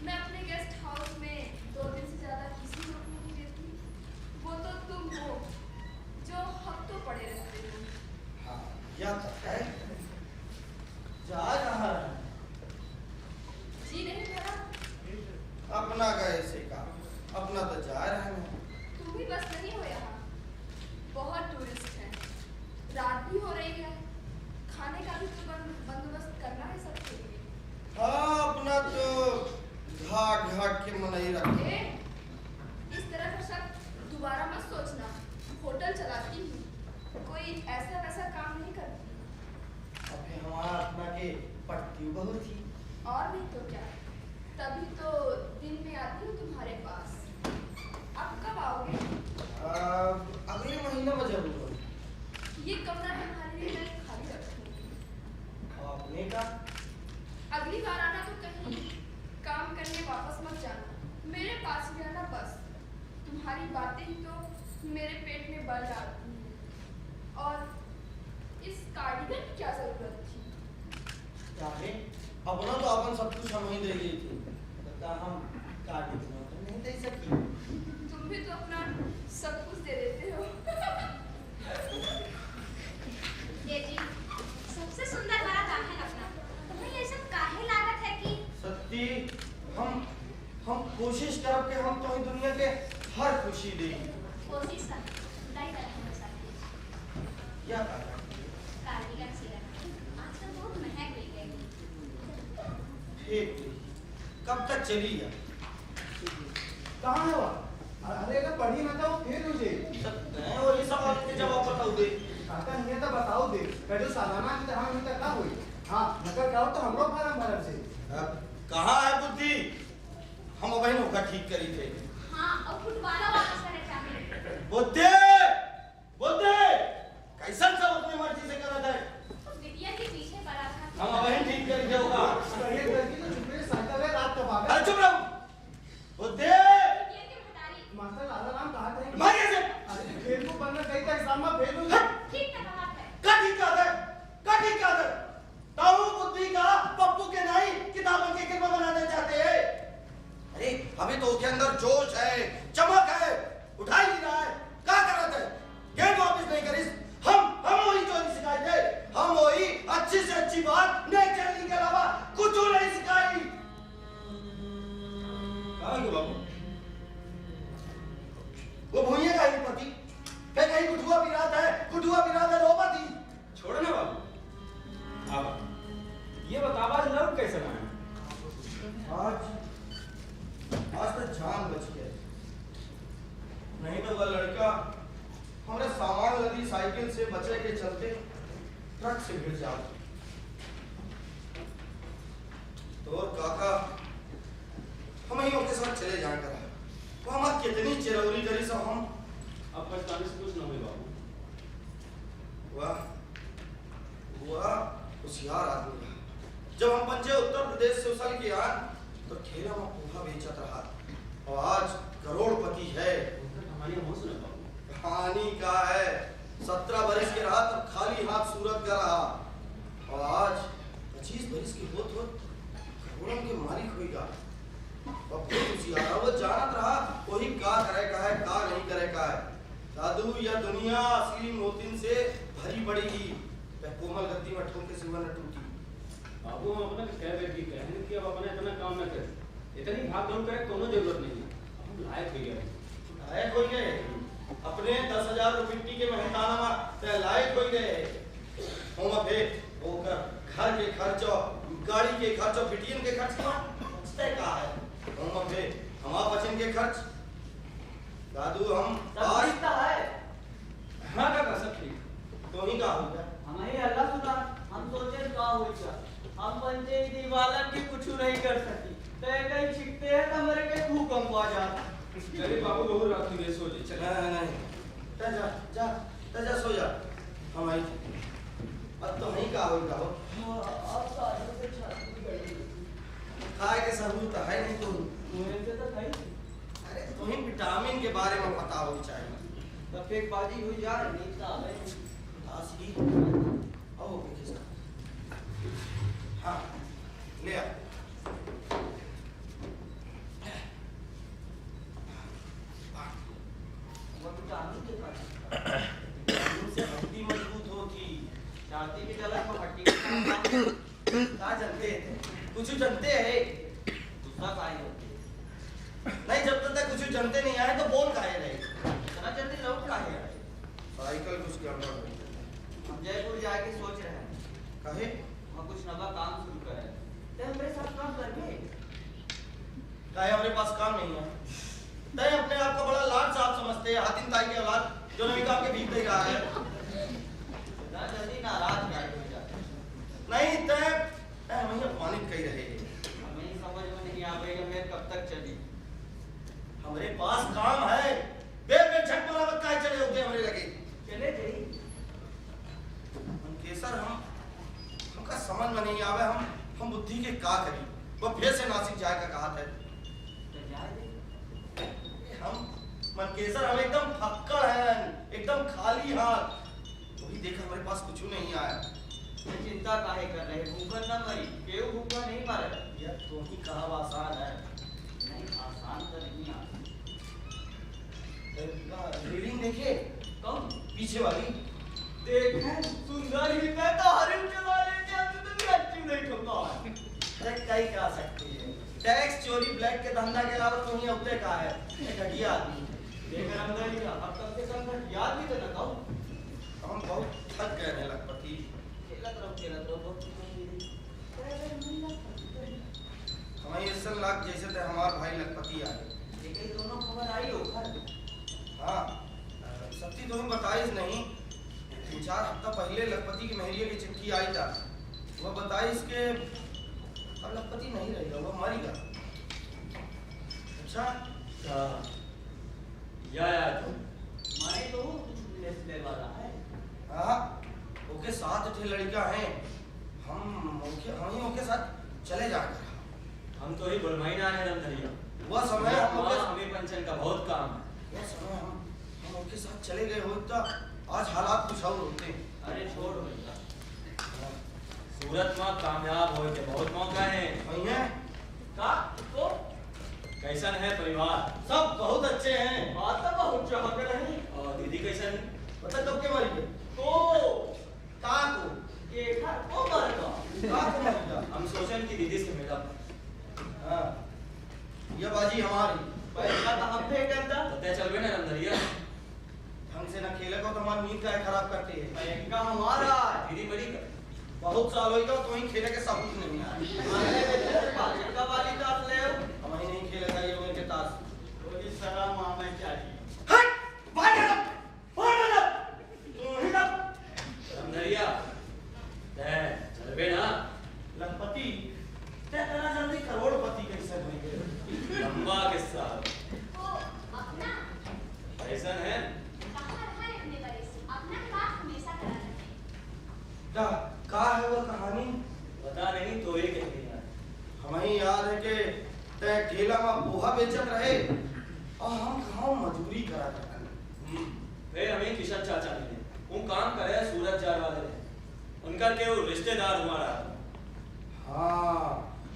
मैं अपने गेस्ट हाउस में 2 दिन से ज्यादा किसी को नहीं देती। वो तो तुम हो जो हफ्तों पड़े रहते हो। हाँ, यह तो है। जा रहा है। जी नहीं भरा। अपना कैसे का? अपना तो जा रहा है। तुम भी बस नहीं हो यहाँ, बहुत टूरिस्ट हैं। रात भी हो रही है, खाने का भी तो बंदोबस्त करना है सबके लिए। हाँ, अपना तो घाट के मन ही रखे। इस तरह का शब्द दोबारा मत सोचना। होटल चलाती हूँ, कोई ऐसा वैसा काम नहीं करती। अबे हमारा अपना के पट्टी बहुत थी। और नहीं तो क्या, तभी तो दिन में आती हूँ तुम्हारे पास। अब कब आओगे? अगले महीने में जरूर। ये कमरा तुम्हारे लिए मैं खाली रखूंगी। आपने का? अगली बार आना तो कहीं काम करने वापस मत जाना, मेरे पास ही रहना बस। तुम्हारी बातें ही तो मेरे पेट में बल डालती हैं। और इस कार्डिगन की क्या जरूरत थी? क्या है? अपना तो अपन सब कुछ हम ही दे गई थी। बता हम कार्डिगन तो नहीं दे सकी। तुम भी तो अपना सब कुछ दे देते हो। ये जी, सबसे सुंदर वाला दामन अपना। तुम्हें ये सब काहे लागत है कि? सत्ती, हम कोशिश करब के हम तो दुनिया के हर खुशी दे। कोशिश कर, नहीं कर हमेशा की। क्या कर? कार्डिगन सिलना आजकल बहुत महंग मिल गई। ठीक, कब तक चली है? कहाँ है वो? अरे अगर पढ़ी मत वो फिर मुझे और ये सवाल के जवाब बताओ दे। काका नहीं तो बताओ दे। कहो सालाना की तरह नहीं तक हुई। हाँ, नगर जाओ तो हम लोग फार्म भरब से। कहाँ है बुद्धि? हम बहनों का ठीक करी थे। हाँ, और फुटवाला वापस करे चाहिए। बुद्धि, बुद्धि, कैसा सब अपनी मर्जी से करत है? उस बिटिया के पीछे पड़ा था। हम बहन ठीक करी थे होगा। ये लड़की तो चुप रही साइकिल है रात का भागा। अरे चुप रहो। बुद्धि, बिटिया के भटारी। मास्टर लाला राम कहा थे? भाग से। अरे खेल को बनना कहीं था एग्जाम में फेल हो गया। ठीक है बात है। का ठीक है? का ठीक है? ताऊ बुद्धि का पप्पू के नहीं किताबों के किरवा बनाने चाहते हैं। अरे अभी तो उसके अंदर जोश है, चमक है, उठा ही नहीं रहा है। क्या करत है? गेम वापस नहीं करिस। हम वही चोरी सिखाए थे। हम वही अच्छी से अच्छी बात नहीं चलने के अलावा कुछ नहीं सिखाई। कहाँ गए बाबू? वो भूइये का ही पति फिर कहीं गुठुआ पिरात है रोपती। छोड़ो ना बाबू। अब ये बतावा लव कैसे बना? आज तो जान बच गया, नहीं तो वह लड़का हमारे सामान लदी साइकिल से बचे के चलते ट्रक से गिर जाओ। तो काका हम ही के साथ चले जा कर वो हमारा कितनी चिरौरी करी सब हम। अब पछताने से कुछ न हुए बाबू। हुआ होशियार आदमी था। जब हम पंचे उत्तर प्रदेश से उसल के आए तो ठेला में पोहा बेचत रहा और आज करोड़पति है। हमारी हम सुने बाबू। कहानी का है 17 बरस के रहा तब खाली हाथ सूरत का रहा और आज 25 बरस के होत करोड़ों के मालिक होगा। और बहुत होशियार वो जानत रहा वही का करे का है का नहीं करे का है। दादू यह दुनिया असली मोतिन से भरी पड़ेगी, कोमल गद्दी में ठोके सिवा न टूटी। बाबू हम अपना कह बैठी कहने कि अब अपने इतना काम न करें, इतनी भाग दौड़ करे कोनो जरूरत नहीं है। अब हम लायक हो गए। लायक हो गए अपने 10,000 रुपये के मेहनताना में लायक हो गए। हम अब घर के खर्च गाड़ी के खर्च और बिटियन के खर्च बचते का है। हम अब हमारा बचन के खर्च दादू हम है। हाँ काका सब ठीक। तो तो ही का हो गया हमें अल्लाह सुना हम सोचे का हो गया हम पंचायती वालन की कुछ नहीं कर सकी तो कहीं छिकते हैं तो हमारे के भूकंप आ जाता चले बाबू बहुत रात हो गई, सो जी चल। नहीं जा सो जा हम आई अब तो नहीं का हो अब सालों से छाती गड़ी खाए के सबूत है नहीं तो मुझे से तो खाई अरे तुम्हें विटामिन के बारे में पता होना चाहिए तो फिर बाजी हुई जा रही साहब दासी ओ किसका हाँ ले आ से हड्डी मजबूत होती छाती की जलन को हड्डी का क्या जानते हैं कुछ जानते हैं गुस्सा काहे होती है नहीं जब तक कुछ जानते नहीं आए तो बोल काहे रहे इतना जल्दी लौट काहे आए साइकिल कुछ गड़बड़ है हम जयपुर जाके सोच रहे हैं कहे हम कुछ नवा काम शुरू करें तो मेरे साथ काम करेंगे काहे हमारे पास काम नहीं है तय अपने आप को बड़ा लाड साहब समझते हैं हातिम ताई के औलाद जो नबी काम के भीख दे रहा है इतना जल्दी नाराज काहे हो जाते नहीं तय हमें अपमानित कही रहे हमें ही समझ में नहीं आ रही मैं कब तक चली हमारे पास काम है बेबे झट बराबर काहे चले होते हमारे लगे चले जाइए हम केसर हमका समझ में नहीं आवे हम बुद्धि के का करी वो फिर से नासिक जाए का कहा था तो जाए हम मनकेसर हम एकदम फक्कड़ हैं एकदम खाली हाथ वही देखा हमारे पास कुछ नहीं आया ये चिंता काहे कर रहे भूखन न मरी केहू भूखा नहीं मरे यार तो ही कहा आसान है नहीं आसान तो नहीं आता रीडिंग देखिए कौन पीछे वाली देखें सुंदर ही मैं तो हरिम चला लेते हैं तो भी अच्छी नहीं ठोका अरे कई कह सकते हैं टैक्स चोरी ब्लैक के धंधा के अलावा तो ही होते का है एक घटिया आदमी देख अंदर ही अब तक के संग याद भी तो ना कहूं हम बहुत थक गए हैं लखपति खेलत रहो बहुत हमारी ऐसा लाख जैसे थे हमारे भाई लखपति आए ये दोनों खबर आई हो घर हाँ सत्य तो हम बताइस नहीं 3-4 हफ्ता पहले लखपति की मेहरिया की चिट्ठी आई था वह बताइस के अब लखपति नहीं रहेगा वो मरेगा अच्छा या तो मैं तो ले वाला है हाँ ओके साथ थे लड़का है हम ही ओके साथ चले जाएंगे हम तो ही बुलवाई ना है रमधरिया वह समय हमें पंचन का बहुत काम है वह समय हम उनके साथ चले गए होता आज हालात कुछ और होते अरे छोड़ भैया सूरत में कामयाब हो के बहुत मौका है वही है का तो कैसन है परिवार सब बहुत अच्छे हैं बात तो बहुत चाहते रहे और दीदी कैसन है? पता कब के मर गए तो का को ये घर को मरेगा का को मर गया हम सोचें कि दीदी से मिला हाँ ये बाजी हमारी पैसा तो हम पे करता पता चल गया ना रमधरिया ढंग से ना खेले को तो हमारी नींद का खराब करते हैं पैसा हमारा दीदी बड़ी का बहुत साल होगा तो वही खेले के सबूत नहीं आए का वाली तास ले हम ही नहीं खेलेगा ये उनके ताश कोई सलाम हमें चाहिए हट बाहर तू ही ना रमधरिया चलबे ना लखपति तेरा जल्दी करोड़पति कैसे बनेंगे लंबा किस्सा ओ अपना कैसन है कहाँ रहा है अपने बड़े से अपना काम हमेशा करा रहे का है वो कहानी पता नहीं तो ये कहते हैं हमें याद है कि ते ठेला में पोहा बेचत रहे और हम गाँव मजदूरी करा करते फिर हमें किशन चाचा मिले वो काम करे सूरत जार वाले थे उनका के वो रिश्तेदार हमारा हाँ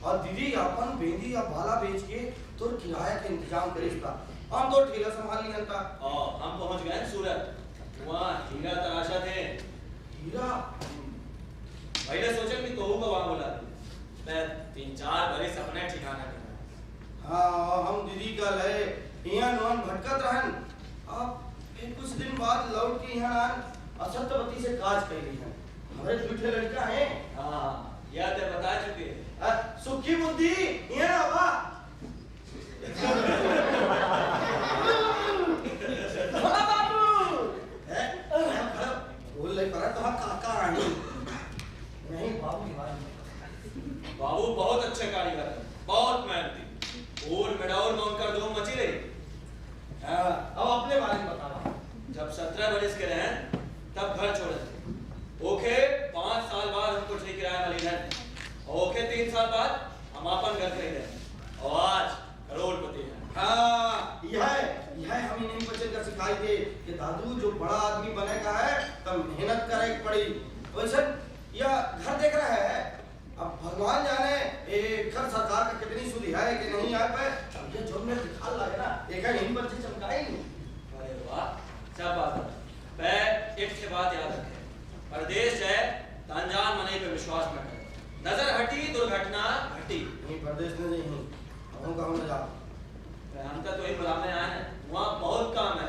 और दीदी अपन बेंदी या भाला बेच के तो किराया के इंतजाम करिस था हम तो ठेला संभाल लिया था और हम पहुंच गए सूरत वहाँ हीरा तराशा थे हीरा पहले सोचे कि तोहू को वहाँ बोला मैं 3-4 बरस अपने ठिकाना किया हाँ हम दीदी का लय यहाँ नौन भटकत रहन अब फिर कुछ दिन बाद लौट के यहाँ आन असत्यवती से काज कर ली हैं हमारे झूठे लड़का हैं हाँ यह तो बता चुके सुखी बुद्धि ये ना बा बाबू बोल ले पर तो नहीं नहीं बाबू की बात बाबू बहुत अच्छे कारीगर हैं, बहुत मेहनती। और मेडाउर में उनका धूम मची रही। अब अपने बारे में बता रहा। जब 17 बरस के रहे तब घर छोड़े थे। ओके 5 साल बाद हमको ठीक किराया मिली है। ओके 3 साल बाद हम अपन घर खरीदे और आज करोड़पति हैं। हाँ यह हमें नहीं बचत कर सिखाई थे कि दादू जो बड़ा आदमी बनेगा है तब मेहनत करे पड़ी। वैसे यह घर देख रहा है, अब भगवान जाने घर सरकार का कितनी सुविधा है कि नहीं यहाँ पे। अब ये जो में दिखा लगे ना एक यहीं पर से चमकाई। अरे वाह क्या बात है। मैं एक से बात याद रखे, परदेश है तो अनजान मने पे विश्वास न करे। नजर हटी दुर्घटना घटी। नहीं परदेश में नहीं हम कहाँ में जा। हम तो वही बुलाने आए हैं, वहाँ बहुत काम है।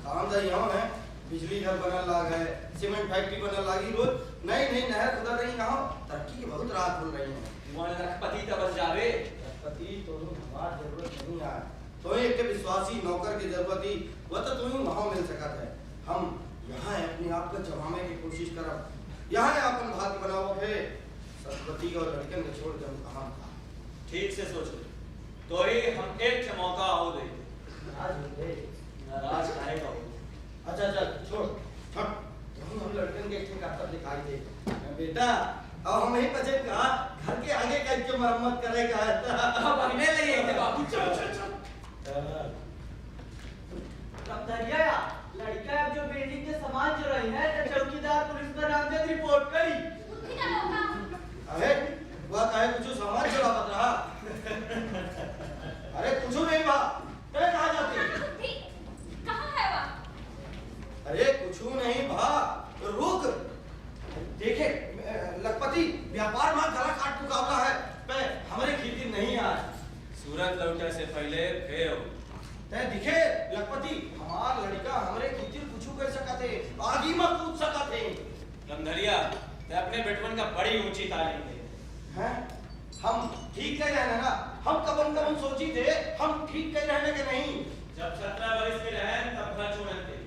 काम तो यहाँ है, बिजली घर बनने लाग है, सीमेंट फैक्ट्री बनने लागी, रोज नई नई नहर खुदा रही। यहाँ तरक्की की बहुत राह खुल रही है। वहाँ लखपति तो बस जावे। लखपति तो हमारी जरूरत नहीं है, तो एक विश्वासी नौकर की जरूरत ही वो तो तुम्हें वहाँ मिल सकता है। हम यहाँ अपने आप को जमाने की कोशिश करब। यहाँ अपन भाग्य बनाओ है सरस्वती और लड़कन को छोड़ कर कहाँ था। ठीक से सोच ले तो ही हम एक से मौका हो दे। नाराज काहे का हो। अच्छा चल छोड़ छोड़ हम लड़कन के एक करतब दिखाई दे बेटा। अब हम ही बचे कहा घर के आगे का जो मरम्मत करेगा अब हमने लिए थे बाबू। चल दरिया लड़का अब जो बिल्डिंग के सामान जो रही है तो चौकीदार पुलिस पर नामजद रिपोर्ट करी। अरे वह काहे कुछ सामान चुरा बत रहा। अरे कुछ नहीं बा ते कहाँ जाती। कहाँ है वह? अरे कुछ नहीं बा रुक देखे लखपति व्यापार में गला काट मुकाबला है पे हमारे खेती नहीं आज। सूरज लौटे से पहले फेर ते दिखे लखपति हमार लड़का हमारे खेती कुछ कर सका थे, आगे में कूद सका थे। गंधरिया ते अपने बेटवन का बड़ी ऊंची तालीम दे हैं हम ठीक कह रहे हैं ना। हम कबन सोची थे हम ठीक कह रहे हैं कि नहीं। जब 17 बरस के रहे तब घर छोड़े थे।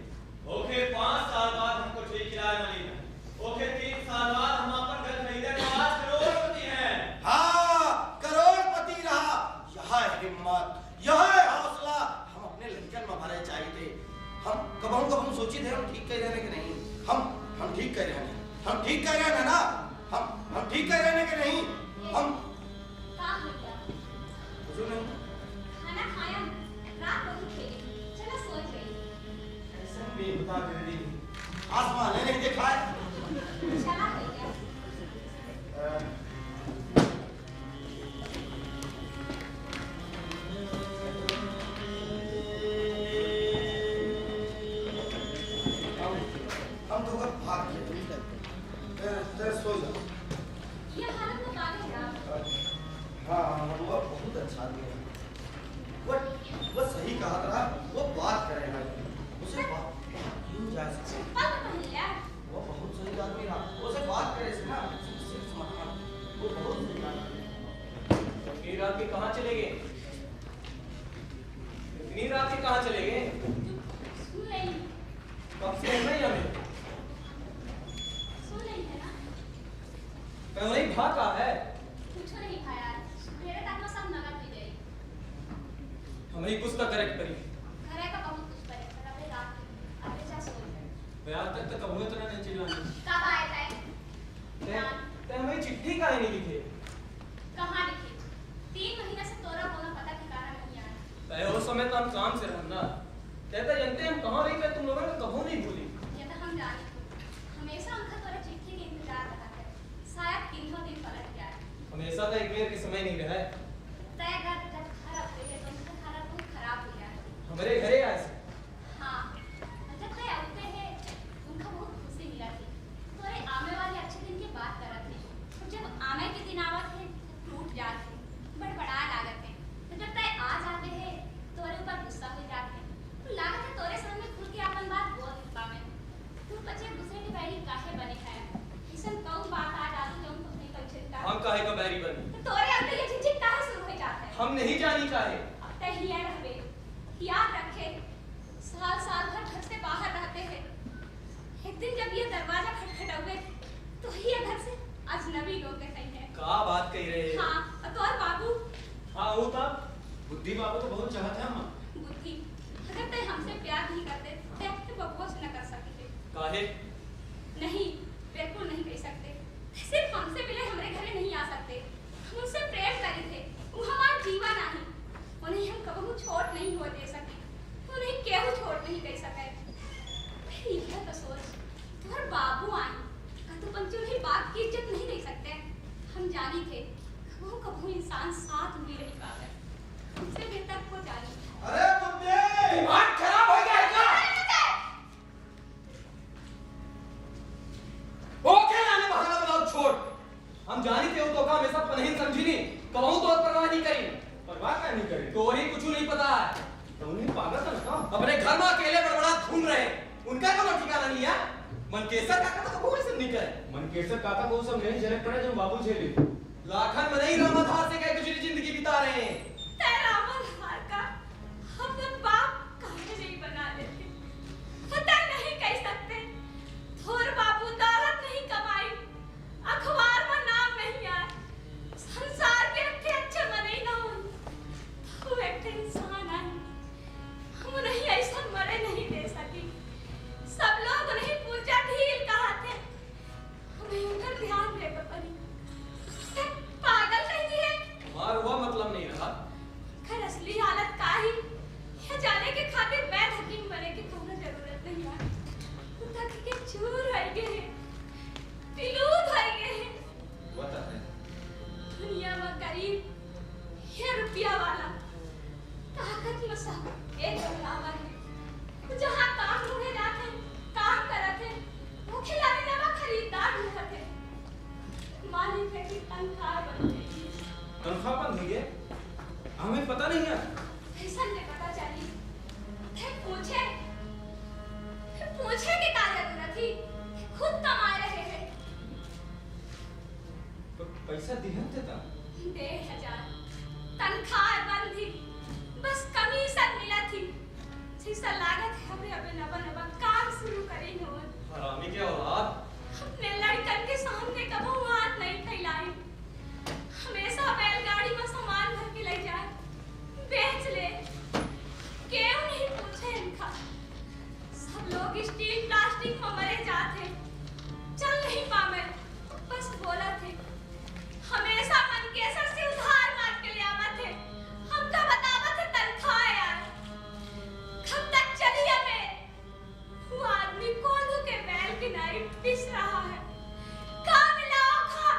ओके 5 साल बाद हमको ठीक किराया मिली है। ओके 3 साल बाद हम अपन घर खरीदे तो आज करोड़पति हैं। हाँ करोड़पति रहा। यह है हिम्मत, यह है हौसला हम अपने लड़कन में भरे चाहिए थे। हम कबन सोची थे हम ठीक कह रहे हैं कि नहीं। हम ठीक कह रहे हैं, हम ठीक कह रहे हैं ना। हम ठीक कह रहे हैं कि नहीं। हम काम हो गया। कुछ नहीं खाना खाया, रात बहुत खेली, चलो सो गई। ऐसा बेहुदा बेटी आसमान ने नहीं देखा है। चला हो गया। हम तो घर भाग गए। तेरे सो जा। ये हालत तो काफी खराब है। हाँ वो बहुत अच्छा आदमी है। वो सही कहा था, वो बात करेगा उसे बात क्यों जा सकते। चप्पल तो पहन लिया। वो बहुत सही आदमी था, उसे बात करे से ना उससे समाधान वो बहुत सही आदमी। इतनी रात के कहाँ चले गए। इतनी रात के कहाँ चले गए। सुन नहीं, कब से नहीं हमें सुन नहीं है ना। वही भाग का है। कुछ नहीं खाया, मेरे तक में सब नगद पी गई। हमें कुछ तो करेक्ट करी। घरे का बहुत कुछ पड़े, पर अबे रात अबे जा सो गए। मैं आज तक तो कबूल तो नहीं चिल्लाने। कब आए थे? ते हमें चिट्ठी काहे नहीं लिखे। कहाँ लिखी? 3 महीने से तोरा बोला पता ठिकाना नहीं आया। ते उस समय तो हम काम से रहना। ते तो जानते हम कहाँ रही पे तुम लोगों ने कबू नहीं भूली। ये तो हम जाने। हमेशा अंकल तोरा चिट्ठी के इंतजार करते हैं। शायद 3 दिन पलट गया है। हमेशा तो एक बेर के समय नहीं रहा है। तय घर जब घर आते हैं तो उनका खाना बहुत खराब हो गया है। हमारे घरे आए से। हाँ, जब तय आते हैं उनका बहुत खुशी मिला थी। तोरे आने वाले अच्छे दिन की बात कर रहे थे। और जब आने के दिन आवत है टूट जाते हैं, बड़बड़ा लागत है। तो जब तय आ जाते हैं तोरे ऊपर गुस्सा हो जाते हैं। तो लागत है तोरे सामने खुल के अपन बात बोल पावे। तू बच्चे दूसरे की बैरी काहे बने है। इसन कौन बात आ डालू जो तुम नहीं कर चिंता। हम काहे का बैरी बने। तो तोरे अंदर ये झिझक काहे शुरू हो जाता है। हम नहीं जानी काहे। अब तय हिया रहबे। याद रखे साल भर घर से बाहर रहते हैं। एक दिन जब ये दरवाजा खटखटावे अजनबी लोग कहीं है। का बात कही रहे? हाँ, तो और बाबू हाँ वो था बुद्धि बाबू तो बहुत चाहते हैं अम्मा। बुद्धि अगर ते हमसे प्यार नहीं करते तो बबुआ से न कर सकते। काहे? नहीं, बिल्कुल नहीं कह सकते। सिर्फ हमसे मिले हमारे घरे नहीं आ सकते। हम उनसे प्रेम करे थे, वो हमारा जीवन नहीं। उन्हें हम कबहू छोड़ नहीं हो दे सके, उन्हें केहू छोड़ नहीं दे सके। फिर यह तो सोच, तुम्हारे बाबू आए, तो पंचों की बात की इज्जत नहीं दे सकते। हम जानी थे, कबहू कबहू इंसान साथ भी नहीं पावे। हमसे बेहतर को जानी। अरे बुद्धे! दिमाग खराब हो गया है क्या? ओके नाने बहाना बनाओ छोड़। हम जानी थे वो तो का हमेशा पनही समझी नहीं, कहूं तो परवाह नहीं करी। परवाह क्या नहीं करे? तो ही कुछ नहीं पता है। तो उन्हें पागल था ना? अपने घर में अकेले बड़बड़ा घूम रहे, उनका कोनो ठिकाना नहीं है। मनकेसर काका तो कोई सब नहीं करे। मनकेसर काका को सब नहीं झलक पड़े जो बाबू झेले। लाखन में नहीं रामाधार से कह गुजरी जिंदगी बिता रहे हैं। तेरा आधार का अपने बाप काहे नहीं बना लेते? पता नहीं कह सकते। थोर बाबू दौलत नहीं कमाई, अखबार में नाम नहीं आए, संसार के अच्छे बने ना हो। वो एक इंसान है, हम नहीं ऐसा मरे नहीं दे सकी। सब लोग उन्हें पूजा ढील कहा थे, हमें उनका ध्यान देकर पड़ी। पागल नहीं है। हमारा हुआ मतलब नहीं रहा। खैर असली हालत का ही यह जाने के खातिर वैद हकीम बने की कोनो जरूरत नहीं है। तक के चूर है गए, पिलूद है गए। बता है। दुनिया में गरीब ये रुपया वाला ताकत में सब एक बराबर है। जहाँ काम ढूंढे जाते काम करते वो खिलाड़ी नवा खरीदार ढूंढते मालिक है कि तनख्वाह बन गई। तनख्वाह बंद हुई है? हमें पता नहीं है। ऐसा नहीं पता चली। पूछे की क्या जरूरत थी? खुद कमा रहे हैं। तो पैसा दिया था? 10,000 तनख्वाह बंद थी, बस कमीशन मिला थी। जैसा लागत है हमें अबे नवा काम शुरू करेंगे। हरामी के औलाद। अपने लड़कन के सामने कबहू हाथ नहीं फैलाई। हमेशा बैलगाड़ी में सामान भर के ले जाए, बेच ले, क्यों नहीं पूछे इनका। सब लोग स्टील प्लास्टिक में मरे जाते, चल नहीं पावे, बस बोला थे। हमेशा मनकेसर से उधार मांग के ले आवा थे, हमका बतावा थे तनख्वाह यार। कब तक चली हमें? वो आदमी कोल्हू के बैल की नाई पिस रहा है। का मिलाओ खा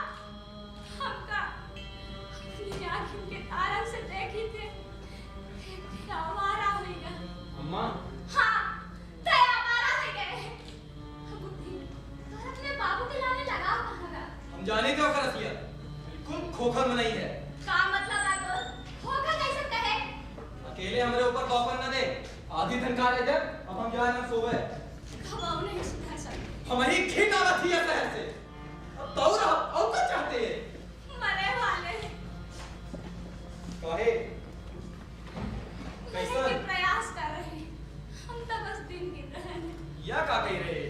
हमका अपनी आँखों के तारन से देखी थे। फिर आवारा हो गया। अम्मा हाँ, ते आवारा हो गए। बुद्धि, तो अपने बाबू के लाने लगा कहाँ? हम जाने थे ओकर असलियत बिल्कुल खोखल में नहीं है। का मतलब है तो होगा कैसे कहे? अकेले हमारे ऊपर बौखर न दे। आधी तनख्वाह ले जा, अब हम जाए ना सोवे। खबाऊ नहीं सुधर सकते। हमारी घिन आवत ही है शहर से। अब तो और क्या चाहते हैं? मरे वाले काहे? मरने कैसा? के प्रयास कर रहे हैं। हम तो बस दिन गिन रहे हैं। या का कह रहे?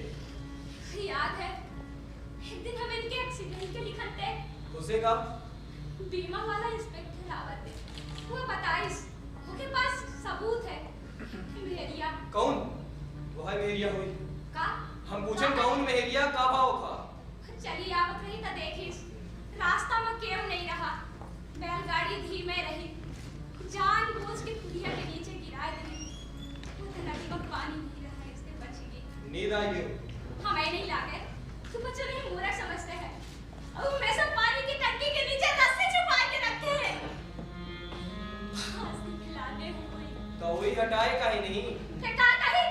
याद है एक दिन हम इनके एक्सीडेंट के लिखत थे। उसे का? बीमा वाला इंस्पेक्टर आवत है। वो बताइस उसके पास सबूत है। मेरिया कौन? वो है मेरिया हुई। का? हम पूछे कौन मेरिया का भाव का? चली आवत रही तो देखिस रास्ता में केव नहीं रहा। बैलगाड़ी धीमे रही, जानबूझ के कुड़िया के नीचे गिरा दी। वो तो नदी में पानी नहीं रहा, इससे बच गई। नींद आई गई। हमें नहीं लागे, तुम बच्चों नहीं मूर्ख समझते हैं। अब मैं सब पानी की टंकी के नीचे रस्सी छुपा के रखे हैं। फांसी खिलाने हुई। तो वही हटाए का ही नहीं। हटा कहीं?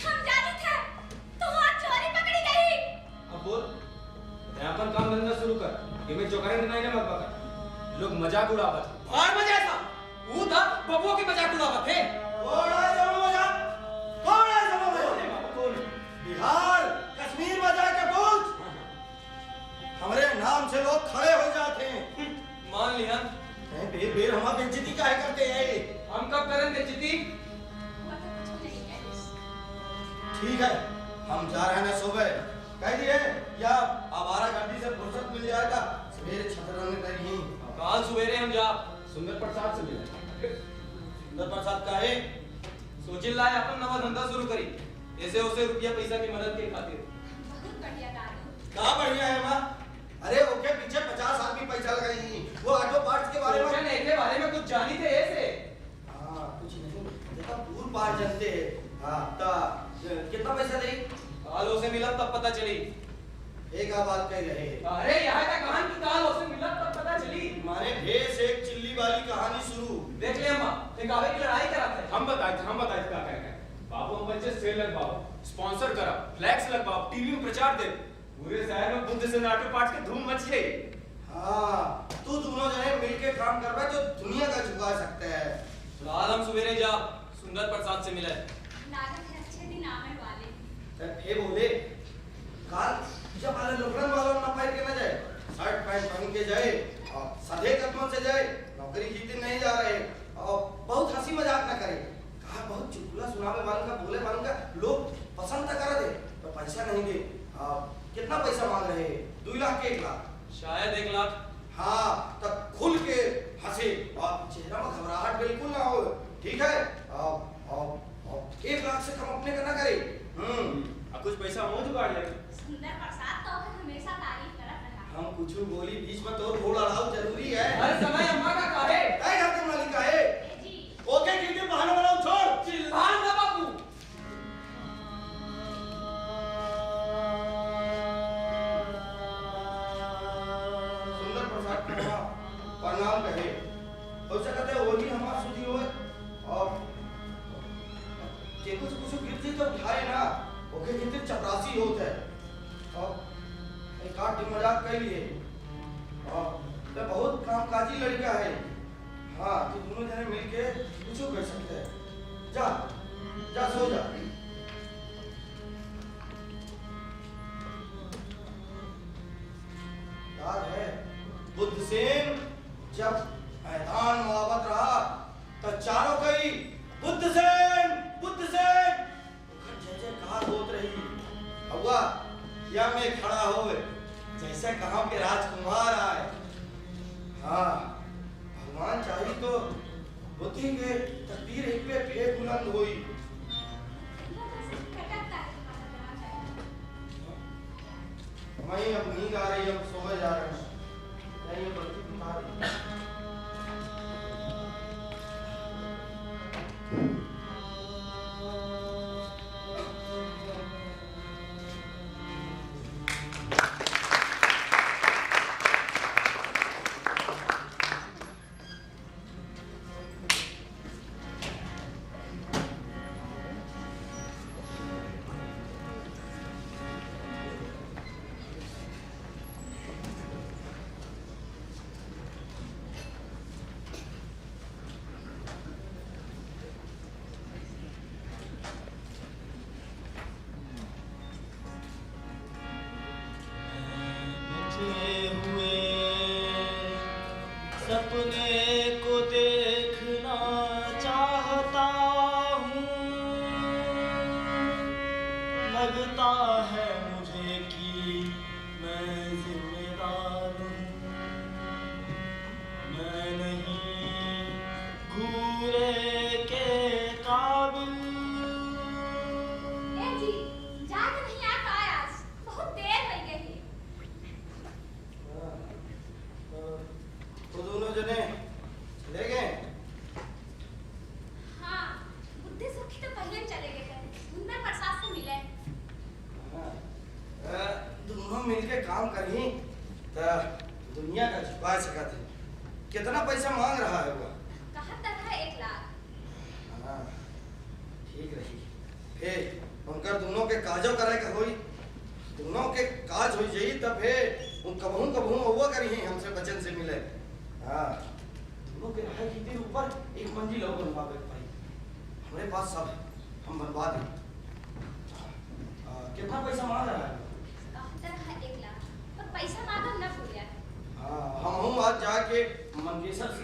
हम जाने थे, तो वहाँ चोरी पकड़ी गई। अब बोल यहाँ पर काम धंधा शुरू कर। ये मैं चौकाने नहीं ना मत पकड़। लोग मजाक उड़ावत। और मजा ऐसा वो था बबुओं के मजाक उड़ावत थे। कौन है जमा मजाक? कौन है जमा मजाक? बिहार कश्मीर में जाके पूछ, हमारे नाम से लोग खड़े हो जाते हैं। मान लिया। बेर बेर हमारा बेइज्जती काहे करते हैं? हम कब करें बेइज्जती? वो तो कुछ नहीं कहते। ठीक है, हम जा रहे हैं सुबह। कह दिए या आवारा गड्डी से फुर्सत से रुपया पैसा की मदद के खातिर। बहुत बढ़िया दादू। कहाँ बढ़िया है माँ? अरे ओके पीछे 50 आदमी पैसा लगाई, वो ऑटो पार्ट्स के बारे में के बारे में कुछ जानी थे ऐसे। हाँ कुछ नहीं, देखा दूर पार जानते हैं। हाँ ता कितना पैसा दे? कालों से मिला तब पता चली। एक बात कह रहे हैं। अरे यहाँ का कहानी की कालों से मिला तब पता चली। माने भेस एक चिल्ली वाली कहानी शुरू। देख ले अम्मा, एक आवे की लड़ाई कराते हैं। हम बताए क्या कहेंगे बाबू, हम बच्चे सेल लगवाओ, स्पॉन्सर करा, फ्लैक्स लगवाओ, टीवी में प्रचार दे, पूरे शहर में बुद्ध से ऑटो पार्ट्स की धूम मच गई। हाँ तू दोनों जने मिलके काम कर पाए तो दुनिया का झुका सकते हैं। फिलहाल हम सवेरे जा सुंदर प्रसाद से मिले। लागत है अच्छे दिन आने वाले। हे बोले काल जब वाले लोकरन वालों ना पाए के ना जाए, शर्ट पैंट पहन के जाए और सादे कदमों से जाए, नौकरी जीते नहीं जा रहे और बहुत हंसी मजाक ना करे। कहा बहुत चुटकुला सुनावे वालों का, बोले वालों का लोग पसंद तो कर दे पर पैसा नहीं दे। कितना पैसा मांग रहे हैं? 2 लाख के 1 लाख? शायद 1 लाख। हाँ तब खुल के हंसे और चेहरा में घबराहट बिल्कुल ना हो। ठीक है, 1 लाख से कम अपने का ना करे। अब कुछ पैसा हो जुगाड़ ले। सुंदर प्रसाद तो हमेशा तारीफ करत रहा। हम कुछ बोली बीच में तो घोड़ा अड़ाओ जरूरी है। हर समय अम्मा का काहे? काय घर के मालिक का है? ए जी, ओके गिरते बहाना बनाओ, छोड़। चिल्ला ना बाबू। सुंदर प्रसाद का प्रणाम कहे हो सकते है वही हमारा सुधी हो और जे कुछ गिरती तो उठाए ना ओके गिरते चपरासी होते है और एक आठ दिन मजाक कर लिए और तो बहुत कामकाजी लड़का है। हाँ तो दोनों जने मिलके कुछ कर सकते हैं। जा जा सो जा। याद है बुद्ध सेन जब मैदान मुआवत रहा तो चारों कही बुद्ध सेन जय जयकार होत रही। हुआ या में खड़ा हो जैसे कहाँ के राजकुमार आए। हाँ भगवान चाहिए तो बुद्धि के तकदीर एक पे फेंक बुलंद हुई। वहीं अब नींद आ रही है, अब सोए जा रहे हैं। नहीं ये बल्कि तुम्हारी सपने को देखना चाहता हूँ, लगता है मुझे कि मैं जिम्मेदार हूँ। मैं नहीं घूरे के काबिल। ए जी, जाग नहीं आ पाया आज, बहुत देर हो गई। तो दोनों जने चले गए। हाँ, बुद्धि सुखी तो पहले चले गए थे। सुंदर प्रसाद से मिले। दोनों मिलके काम करी तो दुनिया का छुपा सकते हैं। कितना पैसा मांग रहा है वो? कहा तक है 1 लाख। हाँ, ठीक रही। फिर उनका दोनों के काजो करे का होई, दोनों के काज हो जाई तब फिर उन कबहू हुआ करी है हमसे बचन से मिले। हाँ दोनों के रहे की ऊपर एक मंजिल और बनवावे भाई। हमारे पास सब है, हम बनवा दें। कितना पैसा मांग रहा है? कहा तक है 1 लाख, पर पैसा मांगा न भूलिया। हम आज जाके मंगेशर से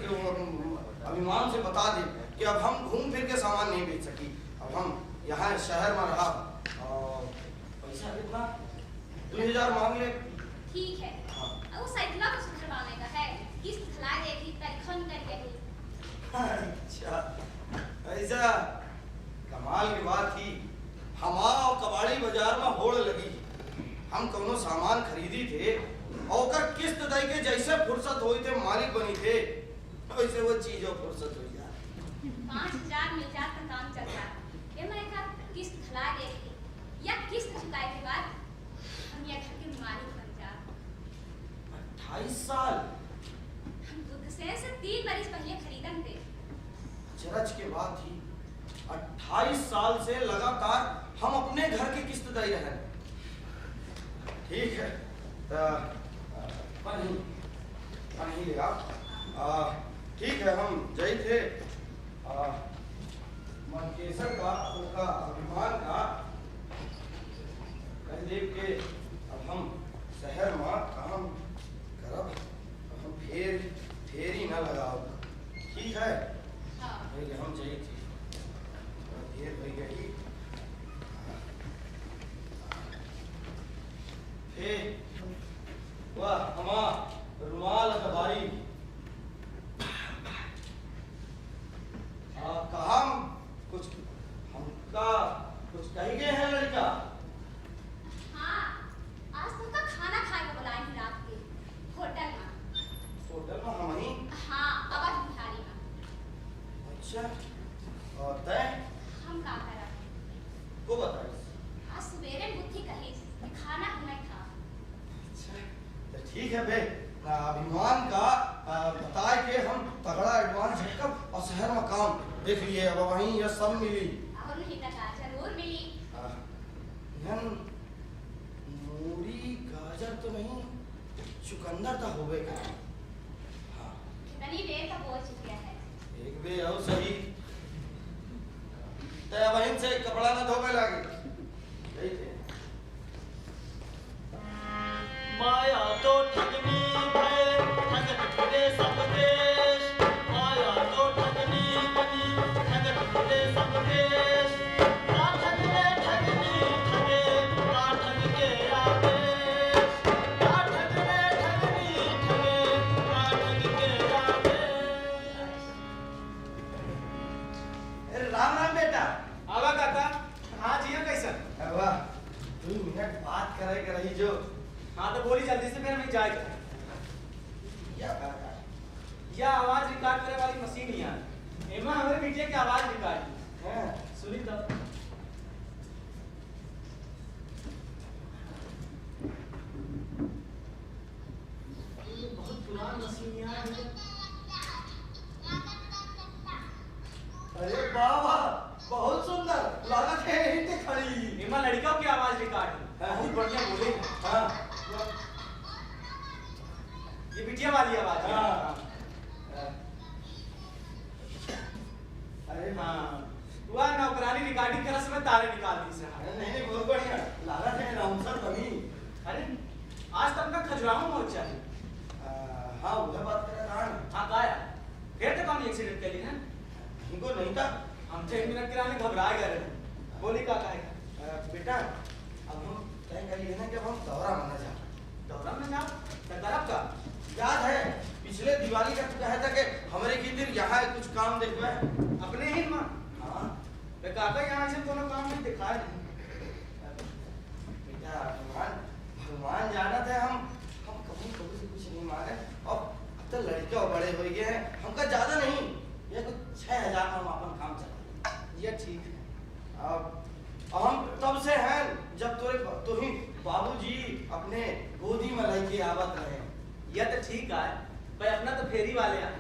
अभिमान से बता दें कि अब हम घूम फिर के सामान नहीं बेच सकी। अब हम यहाँ शहर में रहा और पैसा कितना 2000 मांग ले। ठीक है। हाँ। वो साइकिल को सुधरवाने का है, किस्त खिला देगी, तरीखन कर देगी। अच्छा ऐसा कमाल की बात थी। हमारा कबाड़ी बाजार में होड़ लगी। हम कोनो सामान खरीदी थे और ओकर किस्त दे के जैसे फुर्सत हुई थे मालिक बनी थे वैसे वो चीजों फुर्सत हुई यार। 5000 मिल जात तो काम चल जाता। ये मैं एक किस्त खिला देती या किस्त चुकाए के बाद हम ये घर के मालिक बन जाते। 28 साल हम दुख से 3 बरस पहले खरीदन थे। चरच के बाद थी 28 साल से लगातार हम अपने घर की किस्त दे रहे हैं। ठीक है पानी ले आओ। ठीक है हम जय थे मनकेसर का उनका अभिमान का कह देव के अब हम शहर में काम करब हम फेर ही ना लगाओ। ठीक है पहले हम जय थे देर हो गई। वाह हमा रुमाल अखबारी कहा कुछ हमका कुछ कही गए हैं लड़का। हाँ आज तुमका खाना खाए को बुलाए हैं रात के होटल में। होटल में हम ही? हाँ अवध बिहारी में। अच्छा और तय हम का करा को बताइए। आज सवेरे बुद्धि कही कि खाना हमें खा। अच्छा तो ठीक है बे अभिमान का बताए के हम तगड़ा एडवांस झटकब और शहर में काम देख लिए अब वहीं यह सब मिली। और नहीं कहा जरूर मिली। मूली गाजर तो नहीं चुकंदर तो होबे का। हाँ कितनी देर तक पहुंच चुका है। एक बे और सही तय वहीं से कपड़ा न धोबे लागे। माया तो ठगनी है ठगत फिरे सब देश। माया तो ठगनी बनी ठगत फिरे सब देश। ना ठगने ठगनी ठगे ना ठग के आदेश। ना ठगने ठगनी ठगे ना ठग के आदेश। अरे राम राम बेटा। आवा काका हाँ जिया कैसन। वाह 2 मिनट बात करे रही जो। हाँ तो बोली जल्दी से फिर हमें जाएगा। क्या काका यह आवाज रिकॉर्ड करे वाली मशीन ही है। एमा हमारे मीडिया की आवाज रिकॉर्ड हैं सुनी तब। बहुत पुरानी मशीन यहाँ है। अरे वाह बहुत सुंदर लागत है यहीं पे खड़ी। एमा लड़कियों की आवाज रिकॉर्ड है। बहुत बढ़िया बोले। हाँ ये बिटिया वाली आवाज है। हाँ। अरे हाँ वह नौकरानी रिकॉर्डिंग करने समय तारे निकाल दी से। नहीं बहुत बढ़िया लागत है रामसर बनी। अरे आज तक का खजुराहो पहुंच चाहिए। हाँ उधर बात कर रहा है। हाँ काया फिर तो कम एक्सीडेंट के लिए है। इनको नहीं था हम 1 मिनट के लिए घबराए गए रहे। बोली का कहेगा बेटा अब हम तय करिए ना कि अब हम दौरा मना जा। दौरा में जाओ तो करब का। याद है पिछले दिवाली का तू कहा था कि हमारे की दिन यहाँ कुछ काम देखबे अपने ही मां। हाँ बे काका यहाँ से कोनो काम नहीं दिखाए नहीं। बेटा भगवान जाना था हम कभी कभी से कुछ नहीं मांगे और अब तो लड़के और बड़े हो गए हैं हमका ज्यादा नहीं ये कुछ 6000 में हम अपन काम चला। ये ठीक है। अब हम तब से हैं जब तो ही बाबूजी अपने गोदी में लेके आवत रहे। यह तो ठीक है भाई अपना तो फेरी वाले हैं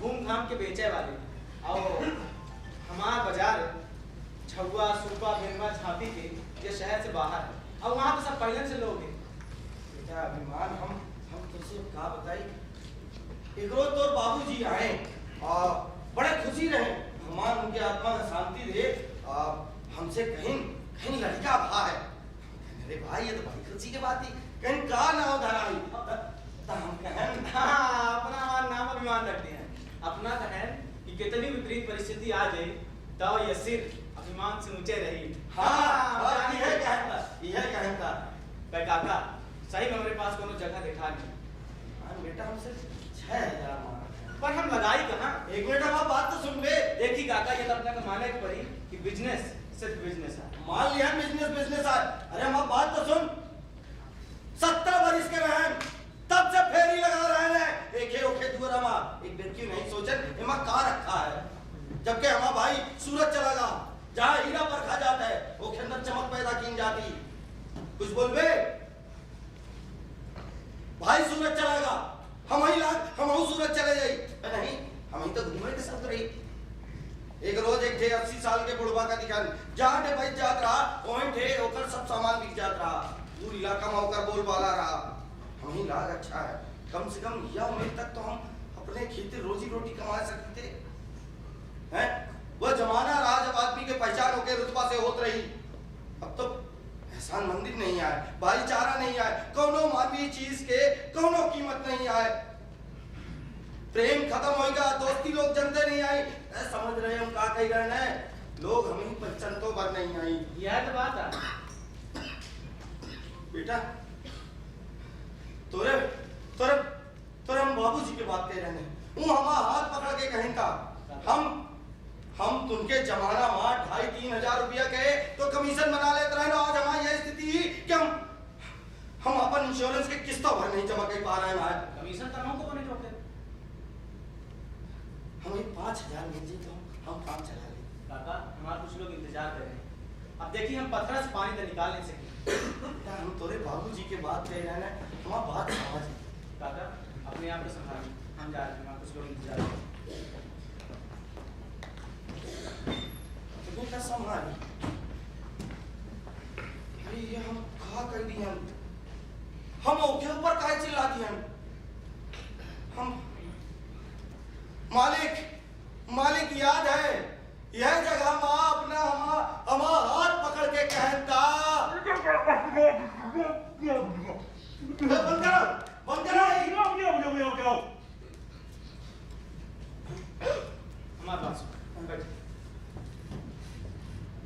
घूम घाम के बेचे वाले। और हमारा बाजार छुआ सुपा भेनवा झांपी के ये शहर से बाहर है और वहाँ तो सब पहले से लोग हैं। बेटा अभिमान हम कैसे का बताई एक रोज तो बाबूजी आए और बड़े खुशी रहे भगवान उनकी आत्मा को शांति दे। हमसे कहीं लड़का भा है। अरे भाई ये तो बड़ी खुशी की बात थी कहीं का ना उधर आई हम कहें हाँ अपना हमारा नाम अभिमान रखते हैं। अपना कहें कि कितनी विपरीत परिस्थिति आ जाए तो ये सिर अभिमान से ऊंचे रही। हाँ यह कहता भाई काका सही में हमारे पास कोनो जगह दिखा नहीं। बेटा हमसे 6000 मांगा पर हम लगाई कहाँ। एक मिनट अब बात तो सुन बे। देखी काका ये तो अपना का माने के पड़ी कि बिजनेस सिर्फ बिजनेस है। मान लिया बिजनेस बिजनेस है। अरे हमारी बात तो सुन, 70 बरिस के रहन तब से फेरी लगा रहे हैं एके ओके दुआरा में। एक दिन क्यों नहीं सोचन एमा का रखा है, जबकि हमारा भाई सूरज चला गा जहाँ हीरा परखा जाता है वो के अंदर चमक पैदा की जाती। कुछ बोलबे भाई सूरज चलागा हम ही लाग हम सूरज चले जाई नहीं, हम ही तो घूमे के साथ रही। एक रोज एक थे 80 साल के बुढ़वा का दिखान जहाँ थे भाई जात रहा वहीं थे होकर सब सामान बिक जात रहा, दूर इलाका में होकर बोल बाला रहा। हम ही लाग अच्छा है, कम से कम यह उम्र तक तो हम अपने खेती रोजी रोटी कमा सकते थे हैं। वह जमाना रहा जब आदमी के पहचान होके रुतबा से होत रही। अब तो एहसान मंदिर नहीं आए, भाईचारा नहीं आए, कौनो मानवीय चीज के कौनो कीमत नहीं आए, प्रेम खत्म होएगा, दोस्ती लोग जनते नहीं आई। समझ रहे हम का कह रहे हैं, लोग हमें पहचान तो बर नहीं आई। यह तो बात है बेटा। तोरे तोरे तोरे हम बाबूजी के बात कह रहे हैं, वो हमारा हाथ पकड़ के कहें का हम तुमके जमाना में 2,500-3 हजार रुपया के तो कमीशन बना लेते रहे ना। आज हमारी यह स्थिति कि हम अपन इंश्योरेंस के किस्तों भर नहीं जमा कर पा रहे हैं। कमीशन तमाम को नहीं रोकते। हमें 5,000 मिल जाए तो हम काम चला ले। काका हमारे कुछ लोग इंतजार कर रहे हैं। अब देखिए हम पत्थर से पानी तो निकाल नहीं सकते। बेटा हम तोरे बाबूजी के बात कह रहे हैं, हमारी बात समझ। काका अपने आप को संभालिए, हम जा रहे हैं, हमारे कुछ लोग इंतजार कर रहे हैं। बेटा संभाल। अरे ये हम कहा कर दिए, हम ओके ऊपर काहे चिल्ला दिए। हम मालिक याद है यह जगह माँ अपना हमा हाथ पकड़ के कहता बंद करो। हमारे पास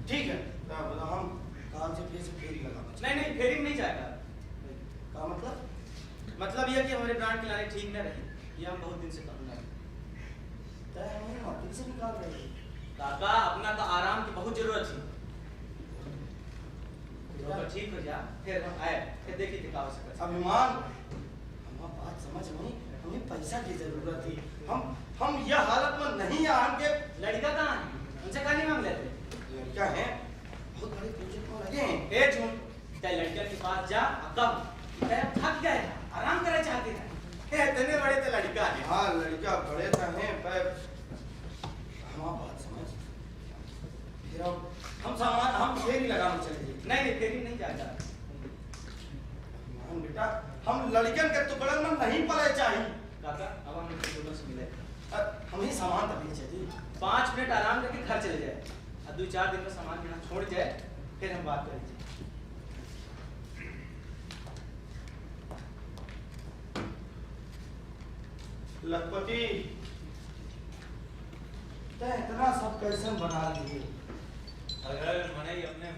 ठीक है हम काम से फिर से फेरी लगा। नहीं फेरी में नहीं जाएगा। का मतलब यह कि हमारे ब्रांड की लाने ठीक न रही, ये हम बहुत दिन से कहूँगा। नौकरी से निकाल रहे हैं काका, अपना तो आराम की बहुत जरूरत थी। तो ठीक हो जा, फिर हम आए, फिर देखिए क्या हो सकता है। अभिमान हमारी बात समझ में, हमें पैसा की जरूरत थी। हम यह हालत में नहीं आन के। लड़का कहाँ है? उनसे कहाँ नहीं मांग लेते? लड़का है बहुत बड़े प्रोजेक्ट में लगे हैं। ए झूम, तेरे लड़का के पास जा, अब थक गए, आराम करना चाहते हैं। इतने बड़े तो लड़का है। हाँ लड़का बड़े तो हैं पर हमारी बात समझ। फिर हम फेरी लगाने चले जाए। नहीं फेरी नहीं जाएगा। बेटा हम लड़कन के टुकड़न में नहीं पले चाहिए। काका अब हम दोनों से मिले, हमें सामान तभी चाहिए। 5 मिनट आराम करके घर चले जाए, और 2-4 दिन में सामान यहाँ छोड़ जाए, फिर हम बात करेंगे। लखपति इतना सब कैसे बना लिए। अगर मने अपने